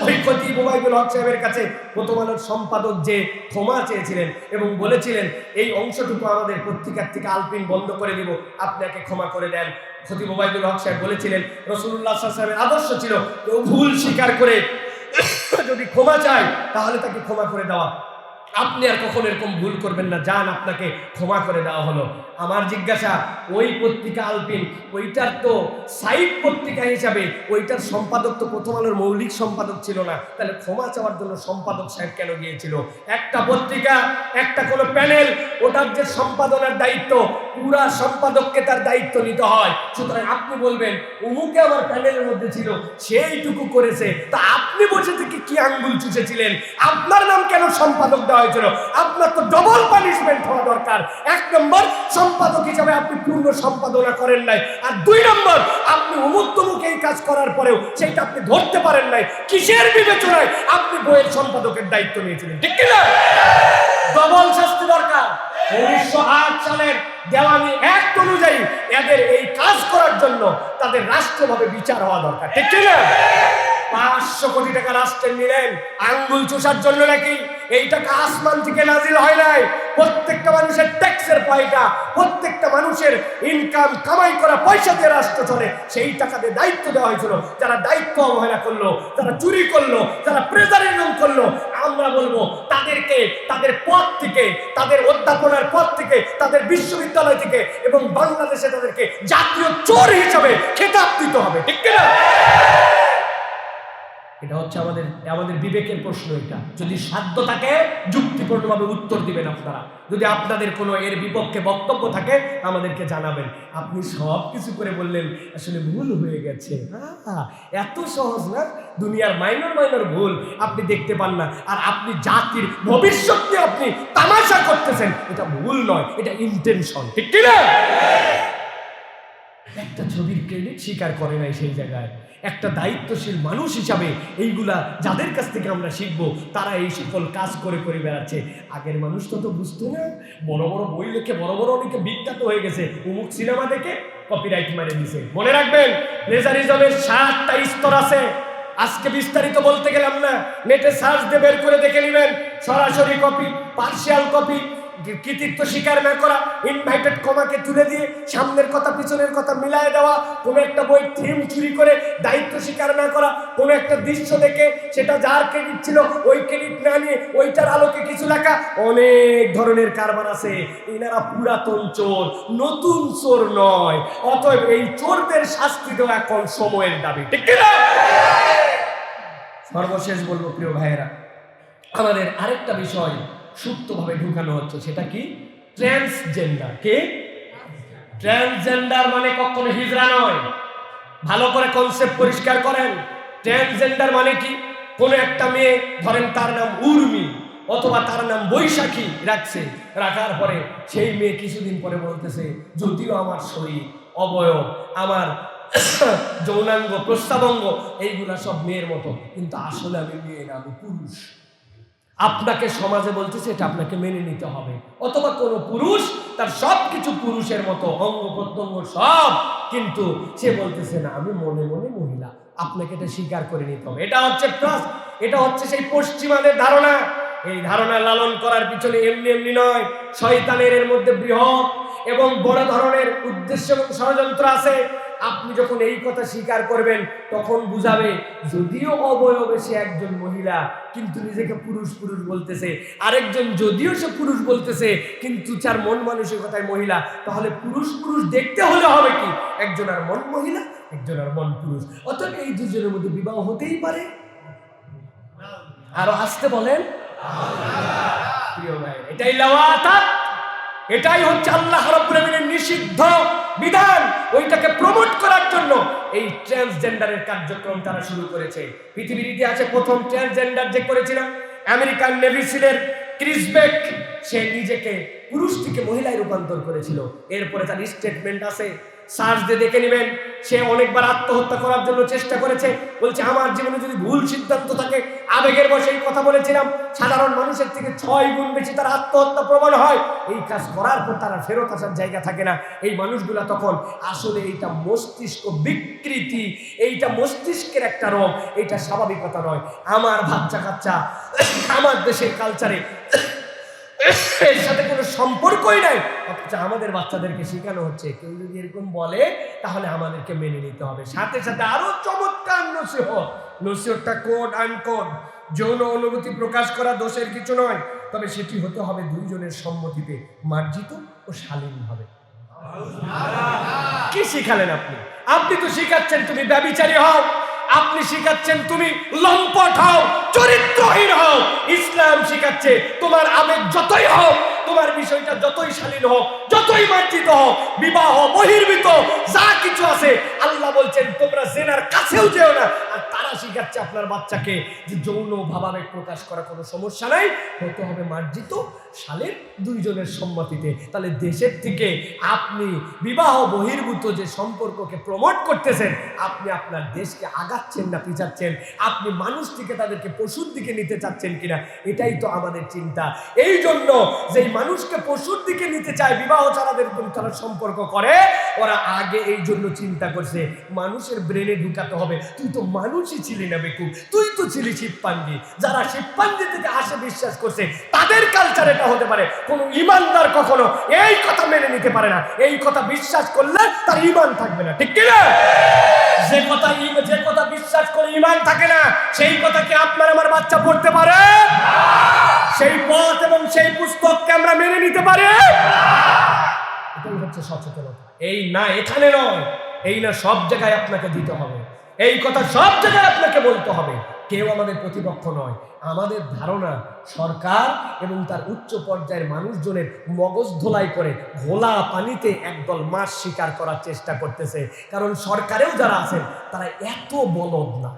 ওই খতিব ওবায়দুল হক সাহেবের কাছে প্রথম আলোর সম্পাদক যে ক্ষমা চেয়েছিলেন এবং বলেছিলেন এই অংশটুকু আমাদের পত্রিকার থেকে আলপিন বন্ধ করে দিব, আপনাকে ক্ষমা করে দেন। খতিব ওবায়দুল হক সাহেব বলেছিলেন রাসূলুল্লাহ সাল্লাল্লাহু আলাইহি ওয়াসাল্লামের আদর্শ ছিল কেউ ভুল স্বীকার করে যদি ক্ষমা চায় তাহলে তাকে ক্ষমা করে দেওয়া, আপনি আর কখনো এরকম ভুল করবেন না, যান আপনাকে ক্ষমা করে দেওয়া হলো। আমার জিজ্ঞাসা, ওই পত্রিকা আলপিন, ওইটার তো সাইড পত্রিকা হিসাবে ওইটার সম্পাদক তো প্রথম আলোর মৌলিক সম্পাদক ছিল না, তাহলে ক্ষমা চাওয়ার জন্য সম্পাদক সাহেব কেন গিয়েছিল? একটা পত্রিকা, একটা কোনো প্যানেল, ওটার যে সম্পাদনার দায়িত্ব, পুরা সম্পাদককে তার দায়িত্ব নিতে হয়। সুতরাং আপনি বলবেন অমুকে আমার প্যানেলের মধ্যে ছিল, সেইটুকু করেছে, তা আপনি বসে থেকে কি আঙ্গুল চুষেছিলেন? আপনার নাম কেন সম্পাদক দেওয়া হয়েছিল? আপনার তো ডবল পানিশমেন্ট হওয়া দরকার। এক নম্বর, সম্পাদক হিসাবে আপনি পূর্ণ সম্পাদনা করেন নাই, আর দুই নম্বর, আপনি অমুক তমুক এই কাজ করার পরেও সেইটা আপনি ধরতে পারেন নাই। কিসের বিবেচনায় আপনি বইয়ের সম্পাদকের দায়িত্ব নিয়েছিলেন? ঠিক কিনা? ডবল শাস্তি দরকার। 1908 সালের দেওয়ানি অ্যাক্ট অনুযায়ী এদের এই কাজ করার জন্য তাদের রাষ্ট্রভাবে বিচার হওয়া দরকার। ঠিক কিনা? 500 কোটি টাকা রাষ্ট্রে নিলেন আঙ্গুল চুষার জন্য নাকি? এই টাকা আসমান থেকে নাজিল হয় নাই, প্রত্যেকটা মানুষের ট্যাক্সের পয়সা, প্রত্যেকটা মানুষের ইনকাম কামাই করা পয়সা দিয়ে রাষ্ট্র চলে। সেই টাকাতে দায়িত্ব দেওয়া হয়েছিল। যারা দায়িত্ব অবহেলা করলো, যারা চুরি করলো, যারা প্রেজারিজম করলো, আমরা বলবো তাদেরকে তাদের পদ থেকে, তাদের অধ্যাপনার পদ থেকে, তাদের বিশ্ববিদ্যালয় থেকে এবং বাংলাদেশে তাদেরকে জাতীয় চোর হিসাবে খেতাব দিতে হবে। ঠিক কিনা? এটা হচ্ছে আমাদের বিবেকের প্রশ্ন। এটা যদি সাধ্য থাকে যুক্তিপূর্ণভাবে উত্তর দিবেন আপনারা। যদি আপনাদের কোনো এর বিপক্ষে বক্তব্য থাকে আমাদেরকে জানাবেন। আপনি সব কিছু করে বললেন আসলে ভুল হয়ে গেছে, এত সহজ না? দুনিয়ার মাইনর ভুল আপনি দেখতে পান না, আর আপনি জাতির ভবিষ্যৎ নিয়ে আপনি তামাশা করতেছেন। এটা ভুল নয়, এটা ইন্টেনশন। ঠিক কিনা? একটা ছবির ক্রেডিট স্বীকার করে নাই সেই জায়গায়। একটা দায়িত্বশীল মানুষ হিসাবে এইগুলা যাদের কাছ থেকে আমরা শিখবো, তারা এই সকল কাজ করে করে বেড়াচ্ছে। আগের মানুষ তো বুঝতো না, বড় বড় বই লিখে বড় বড় অনেকে বিখ্যাত হয়ে গেছে, অমুক সিনেমা দেখে কপিরাইট মারে দিছে। মনে রাখবেন, প্লেজারিজমের 7টা স্তর আছে। আজকে বিস্তারিত বলতে গেলাম না, নেটে সার্চ দিয়ে বের করে দেখে নেবেন। সরাসরি কপি, পার্সিয়াল কপি, কৃতিত্ব স্বীকার না করা, ইনভাইটেড কমাকে তুলে দিয়ে সামনের কথা পিছনের কথা মিলায় দেওয়া, কোনো একটা বই থিম চুরি করে দায়িত্ব স্বীকার না করা, কোনো একটা দৃশ্য দেখে সেটা যার ক্রেডিট ছিল ওই ক্রেডিট না নিয়ে ওইটার আলোকে কিছু লেখা, অনেক ধরনের কারবার আছে। এনারা পুরাতন চোর, নতুন চোর নয়। অতএব এই চোরদের শাস্তি দেওয়া এখন সময়ের দাবি। ঠিক কিনা? সর্বশেষ বলবো প্রিয় ভাইয়েরা, আমাদের আরেকটা বিষয় সুপ্তভাবে ঢুকানো হচ্ছে, সেটা কি? ট্রান্সজেন্ডার। কে? ট্রান্সজেন্ডার মানে কখনো হিজড়া নয়। ভালো করে কনসেপ্ট পরিষ্কার করেন। ট্রান্সজেন্ডার মানে কি? কোনো একটা মেয়ে, ধরেন তার নাম উর্মি অথবা তার নাম বৈশাখী রাখছে, রাখার পরে সেই মেয়ে কিছুদিন পরে বলতেছে যদিও আমার শরীর, অবয়ব, আমার যৌনাঙ্গ, প্রস্তাবঙ্গ এইগুলা সব মেয়ের মতো, কিন্তু আসলে আমি মেয়ে না, আমি পুরুষ। আপনাকে সমাজে বলতেছে এটা আপনাকে মেনে নিতে হবে। অথবা কোনো পুরুষ তার সবকিছু পুরুষের মতো, অঙ্গ প্রত্যঙ্গ সব, কিন্তু সে বলতেছে না আমি মনে মনে মহিলা। আপনাকে এটা স্বীকার করে নিতে হবে। এটা হচ্ছে ট্রাস্ট, এটা হচ্ছে সেই পশ্চিমাদের ধারণা। এই ধারণা লালন করার পিছনে এমনি এমনি নয়, শয়তানের এর মধ্যে বৃহৎ এবং বড় ধরনের উদ্দেশ্য এবং ষড়যন্ত্র আছে। আপনি যখন এই কথা স্বীকার করবেন তখন বুঝাবে যদিও অবয়বে সে একজন মহিলা কিন্তু নিজেকে পুরুষ পুরুষ বলতেছে, আরেকজন যদিও সে পুরুষ বলতেছে কিন্তু তার মন মানসিকতায় মহিলা, তাহলে পুরুষ পুরুষ দেখতে হলে হবে কি একজন আর মন মহিলা একজন আর মন পুরুষ, অতএব এই দুজনের মধ্যে বিবাহ হতেই পারে। আরো আসতে বলেন প্রিয় ভাই, এটাই লাওয়াতাত, এটাই হচ্ছে আল্লাহ রাব্বুল আমিনের নিষিদ্ধ বিধান। ওইটাকে প্রমোট করার জন্য এই ট্রান্সজেন্ডারের কার্যক্রম তারা শুরু করেছে। পৃথিবীর ইতিহাসে প্রথম ট্রান্সজেন্ডার যে করেছিল আমেরিকান নেভি সিলের ক্রিস বেক, সে নিজেকে পুরুষ থেকে মহিলায় রূপান্তর করেছিল। এরপরে তার স্টেটমেন্ট আছে, সার্চ দিয়ে দেখে নেবেন। সে অনেকবার আত্মহত্যা করার জন্য চেষ্টা করেছে, বলছে আমার জীবনে যদি ভুল সিদ্ধান্ত থাকে, আবেগের বশে এই কথা বলেছিলাম, সাধারণ মানুষের থেকে 6 গুণ বেশি তার আত্মহত্যা প্রবণ হয়। এই কাজ করার পর তারা ফেরত আসার জায়গা থাকে না। এই মানুষগুলা তখন আসলে এইটা মস্তিষ্ক বিকৃতি, এইটা মস্তিষ্কের একটা রোগ, এইটা স্বাভাবিকতা নয়। আমার বাচ্চা কাচ্চা আমার দেশের কালচারে এর সাথে কোনো সম্পর্কই নাই, অথচ আমাদের বাচ্চাদেরকে শেখানো হচ্ছে কেউ যদি এরকম বলে তাহলে আমাদেরকে মেনে নিতে হবে। সাথে সাথে আরো চমৎকার নসিহতটা কোড আনকোড, যৌন অনুভূতি প্রকাশ করা দোষের কিছু নয়, তবে সেটি হতে হবে দুইজনের সম্মতিতে, মার্জিত ও শালীনভাবে। কি শিখালেন আপনি? আপনি তো শিখাচ্ছেন তুমি ব্যভিচারী হও, আপনি শিখাচ্ছেন তুমি লম্পট হও, চরিত্রহীন হও। ইসলাম শিখাচ্ছে তোমার আবেগ যতই হোক, তোমার বিষয়টা যতই শালীন হোক, যতই মার্জিত হোক, বিবাহ বহির্ভূত যা কিছু আছে, আল্লাহ বলছেন তোমরা জেনার কাছেও যেও না। আর তারা শিখাচ্ছে আপনার বাচ্চাকে যে যৌন ভাবাবেগ প্রকাশ করা কোনো সমস্যা নাই, হতে হবে মার্জিত শালীন দুইজনের সম্মতিতে। তাহলে দেশের থেকে আপনি বিবাহ বহির্ভূত যে সম্পর্ককে প্রমোট করতেছেন, আপনি আপনার দেশকে আগাচ্ছেন না পিছাচ্ছেন? আপনি মানুষ থেকে তাদেরকে পশুর দিকে নিতে চাচ্ছেন কিনা, এটাই তো আমাদের চিন্তা। এই জন্য যেই মানুষকে পশুর দিকে নিতে চায়, বিবাহ ছাড়াদের তারা সম্পর্ক করে, ওরা আগে এই জন্য চিন্তা করছে মানুষের ব্রেনে ঢুকাতে হবে তুই তো মানুষই ছিলি না বেকুব, তুই তো ছিলি শিবপাঞ্জি। যারা শিবপাঞ্জি থেকে আসে বিশ্বাস করছে, তাদের কালচার এটা হতে পারে। কোন ইমানদার কখনো এই কথা মেনে নিতে পারে না। এই কথা বিশ্বাস করলে তার ইমান থাকবে না, ঠিক কিনা? যে কথা বিশ্বাস করে ইমান থাকে না, সেই কথা কি আপনার আমার বাচ্চা পড়তে পারে? সেই পথ এবং সেই পুস্তককে আমরা মেনে নিতে পারি? এটাই হচ্ছে সচেতনতা। এই না এখানে নয়, এই না সব জায়গায় আপনাকে দিতে হবে, এই কথা সব জায়গায় আপনাকে বলতে হবে। কেউ আমাদের প্রতিপক্ষ নয়। আমাদের ধারণা সরকার এবং তার উচ্চ পর্যায়ের মানুষজনের মগজ ধোলাই করে ঘোলা পানিতে একদল মাছ শিকার করার চেষ্টা করতেছে। কারণ সরকারেও যারা আছেন তারা এত বলদ না।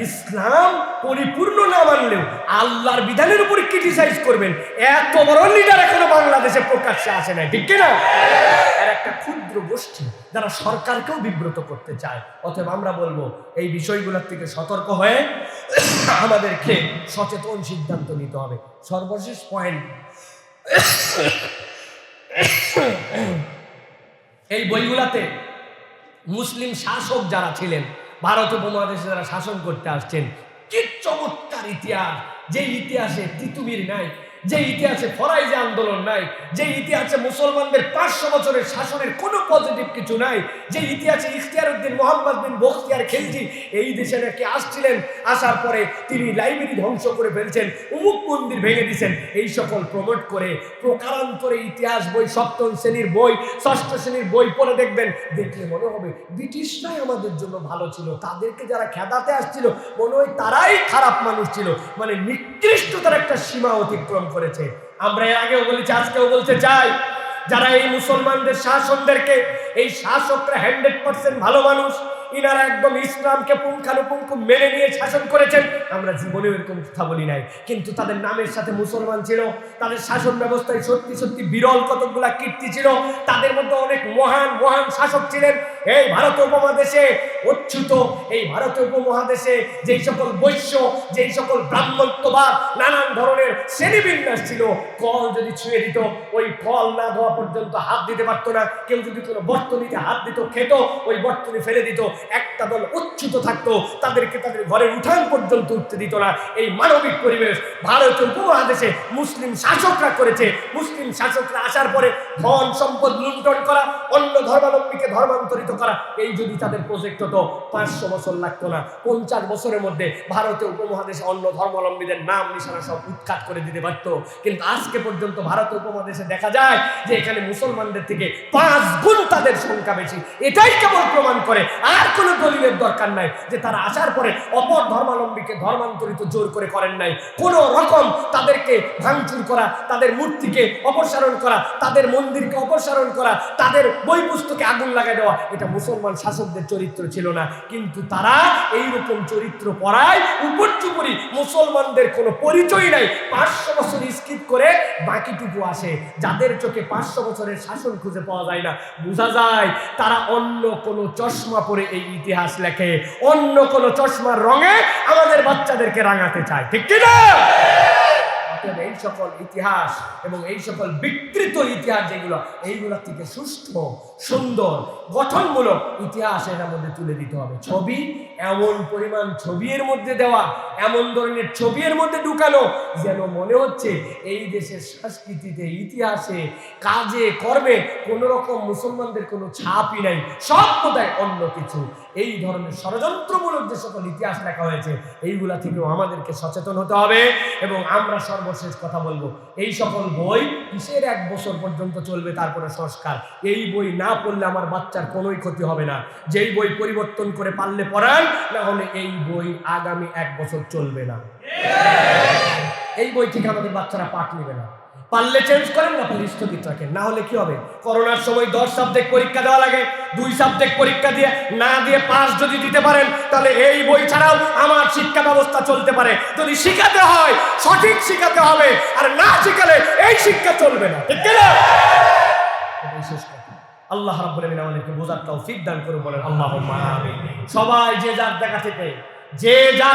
ইসলাম পরিপূর্ণ না মানলেও আল্লাহর বিধানের উপর ক্রিটিসাইজ করবেন, এত বড় লিডার এখনো বাংলাদেশে প্রকাশ্যে আসে নাই, ঠিক কিনা? এর একটা ক্ষুদ্র গোষ্ঠী যারা সরকারকেও বিব্রত করতে চায়। অতএব আমরা বলবো এই বিষয়গুলোর থেকে সতর্ক হয়ে আমাদেরকে সচেতন সিদ্ধান্ত নিতে হবে। সর্বশেষ পয়েন্ট, এই বইগুলাতে মুসলিম শাসক যারা ছিলেন, ভারত উপমহাদেশে যারা শাসন করতে আসছেন, কি চমৎকার ইতিহাস! যে ইতিহাসে তিতুমির নাই, যে ইতিহাসে ফরাইজে আন্দোলন নাই, যে ইতিহাসে মুসলমানদের 500 বছরের শাসনের কোনো পজিটিভ কিছু নাই, যে ইতিহাসে ইখতিয়ার উদ্দিন মোহাম্মদ বিন বখতিয়ার খিলজি এই দেশে নাকি আসছিলেন, আসার পরে তিনি লাইব্রেরি ধ্বংস করে ফেলছেন, অমুক মন্দির ভেঙে দিয়েছেন, এই সকল প্রমোট করে প্রকারান্তরে ইতিহাস বই, সপ্তম শ্রেণীর বই, ষষ্ঠ শ্রেণীর বই পড়ে দেখবেন, দেখলে মনে হবে ব্রিটিশরাই আমাদের জন্য ভালো ছিল, তাদেরকে যারা খেদাতে আসছিল মনে হয় তারাই খারাপ মানুষ ছিল। মানে নিকৃষ্টতার একটা সীমা অতিক্রম করেছে। আমরা এর আগেও বলেছি, আজকেও বলতে চাই, যারা এই মুসলমানদের শাসকদেরকে, এই শাসকরা 100% ভালো মানুষ, ইনারা একদম ইসলামকে পুঙ্খানুপুঙ্খ মেনে নিয়ে শাসন করেছেন, আমরা জীবনেও এরকম কথা বলি নাই। কিন্তু তাদের নামের সাথে মুসলমান ছিল, তাদের শাসন ব্যবস্থায় সত্যি সত্যি বিরল কতগুলা কীর্তি ছিল, তাদের মধ্যে অনেক মহান মহান শাসক ছিলেন। এই ভারত উপমহাদেশে অচ্যুত, এই ভারত উপমহাদেশে যেই সকল বৈশ্য, যেই সকল ব্রাহ্মণ্যবাদ, নানান ধরনের শ্রেণীবিন্যাস ছিল, কল যদি ছুঁয়ে দিত, ওই কল না ধোয়া পর্যন্ত হাত দিতে পারতো না। কেউ যদি কোনো বর্তনীতে হাত দিত, খেত, ওই বর্তনী ফেলে দিত। একটা দল উচ্ছ্বসিত থাকতো, তাদেরকে তাদের ঘরের উঠান পর্যন্ত উঠতে দিত না। এই মানবিক পরিবেশ ভারতীয় উপমহাদেশে মুসলিম শাসকরা করেছে। মুসলিম শাসকরা আসার পরে ধন সম্পদ লুণ্ঠন করা, অন্য ধর্মাবলম্বীকে ধর্মান্তরিত করা, এই যদি তাদের প্রজেক্ট হতো 500 বছর লাগতো না। 50 বছরের মধ্যে ভারতীয় উপমহাদেশে অন্য ধর্মাবলম্বীদের নাম নিশানা সব উৎখাত করে দিতে পারত। কিন্তু আজকে পর্যন্ত ভারতীয় উপমহাদেশে দেখা যায় যে এখানে মুসলমানদের থেকে 5 গুণ তাদের সংখ্যা বেশি। এটাই কেবল প্রমাণ করে, আর কোনো দলিলের দরকার নাই যে তারা আসার পরে অপর ধর্মাবলম্বীকে ধর্মান্তরিত জোর করে করেন নাই। কোন রকম তাদেরকে ভাঙচুর করা, তাদের মূর্তিকে অপসারণ করা, তাদের মন্দিরকে অপসারণ করা, তাদের বই পুস্তকে আগুন লাগাই দেওয়া, এটা মুসলমান শাসকদের চরিত্র ছিল না। কিন্তু তারা এইরকম চরিত্র পড়ায় উপর্যুপরি মুসলমানদের কোনো পরিচয় নাই। 500 বছর স্কিপ করে বাকিটুকু আসে। যাদের চোখে 500 বছরের শাসন খুঁজে পাওয়া যায় না, বোঝা যায় তারা অন্য কোনো চশমা পরে এই ইতিহাস লেখে, অন্য কোনো চশমার রঙে আমাদের বাচ্চাদেরকে রাঙাতে চায়, ঠিক কি না? এই সকল ইতিহাস এবং এই সকল বিকৃত ইতিহাস যেগুলো, এইগুলো থেকে সুষ্ঠু সুন্দর গঠনমূলক ইতিহাস এর মধ্যে তুলে দিতে হবে। ছবি এমন পরিমাণ ছবি এর মধ্যে দেওয়া, এমন ধরনের ছবি এর মধ্যে ঢুকানো যেন মনে হচ্ছে এই দেশের সংস্কৃতিতে, ইতিহাসে, কাজে কর্মে কোন রকম মুসলমানদের কোনো ছাপই নাই, সব কোথায় অন্য কিছু। এই ধরনের ষড়যন্ত্রমূলক যে সকল ইতিহাস লেখা হয়েছে, এইগুলা থেকেও আমাদেরকে সচেতন হতে হবে। এবং আমরা সর্বশেষ কথা বলবো, এই সকল বই কিসের 1 বছর পর্যন্ত চলবে, তারপরে সংস্কার। এই বই না পড়লে আমার বাচ্চার কোনোই ক্ষতি হবে না। যেই বই পরিবর্তন করে পারলে পড়ান, না হলে এই বই আগামী 1 বছর চলবে না। এই বই থেকে আমাদের বাচ্চারা পাঠ নেবে না। পারলে চেঞ্জ করেন, না পারলে স্থগিত রাখেন। না হলে কি হবে, করোনার সময় 10 সাবজেক্ট পরীক্ষা দেওয়া লাগে, 2 সাবজেক্ট পরীক্ষা দিয়ে না দিয়ে পাস যদি দিতে পারেন, তাহলে এই বই ছাড়াও আমার শিক্ষা ব্যবস্থা চলতে পারে। যদি শিখাতে হয় সঠিক শিখাতে হবে, আর না শিখালে এই শিক্ষা চলবে না, ঠিক কি না? এটাই শেষ কথা। আল্লাহ রাব্বুল আলামিন আমাদেরকে বোঝার তৌফিক দান করে, বলেন আল্লাহুম্মা আমিন। সবাই যে যার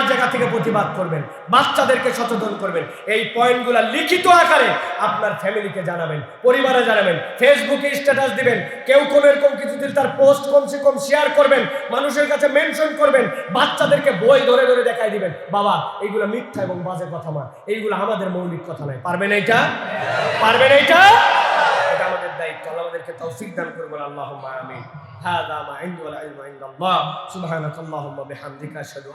জায়গা থেকে প্রতিবাদ করবেন, বাচ্চাদেরকে সচেতন করবেন। এই পয়েন্টগুলো লিখিত আকারে আপনার ফ্যামিলিকে জানাবেন, পরিবারে জানাবেন, ফেসবুকে স্ট্যাটাস দিবেন। কেউ কোনো এরকম কিছু দিলে তার পোস্ট কমসে কম শেয়ার করবেন, মানুষের কাছে মেনশন করবেন, বাচ্চাদেরকে বই ধরে ধরে দেখাই দিবেন, বাবা এইগুলো মিথ্যা এবং বাজে কথা না, এইগুলো আমাদের মৌলিক কথা নয়। পারবেন এইটা? পারবেন এইটা? এটা আমাদের দায়িত্ব। আল্লাহ আমাদেরকে তৌফিক দান করবেন। আল্লাহুম্মা আমিন। হাযা মা ইনদি ওয়াল ইলমু ইনদাল্লাহ। সুবহানাকাল্লাহুম্মা বিহামদিকা আশহাদু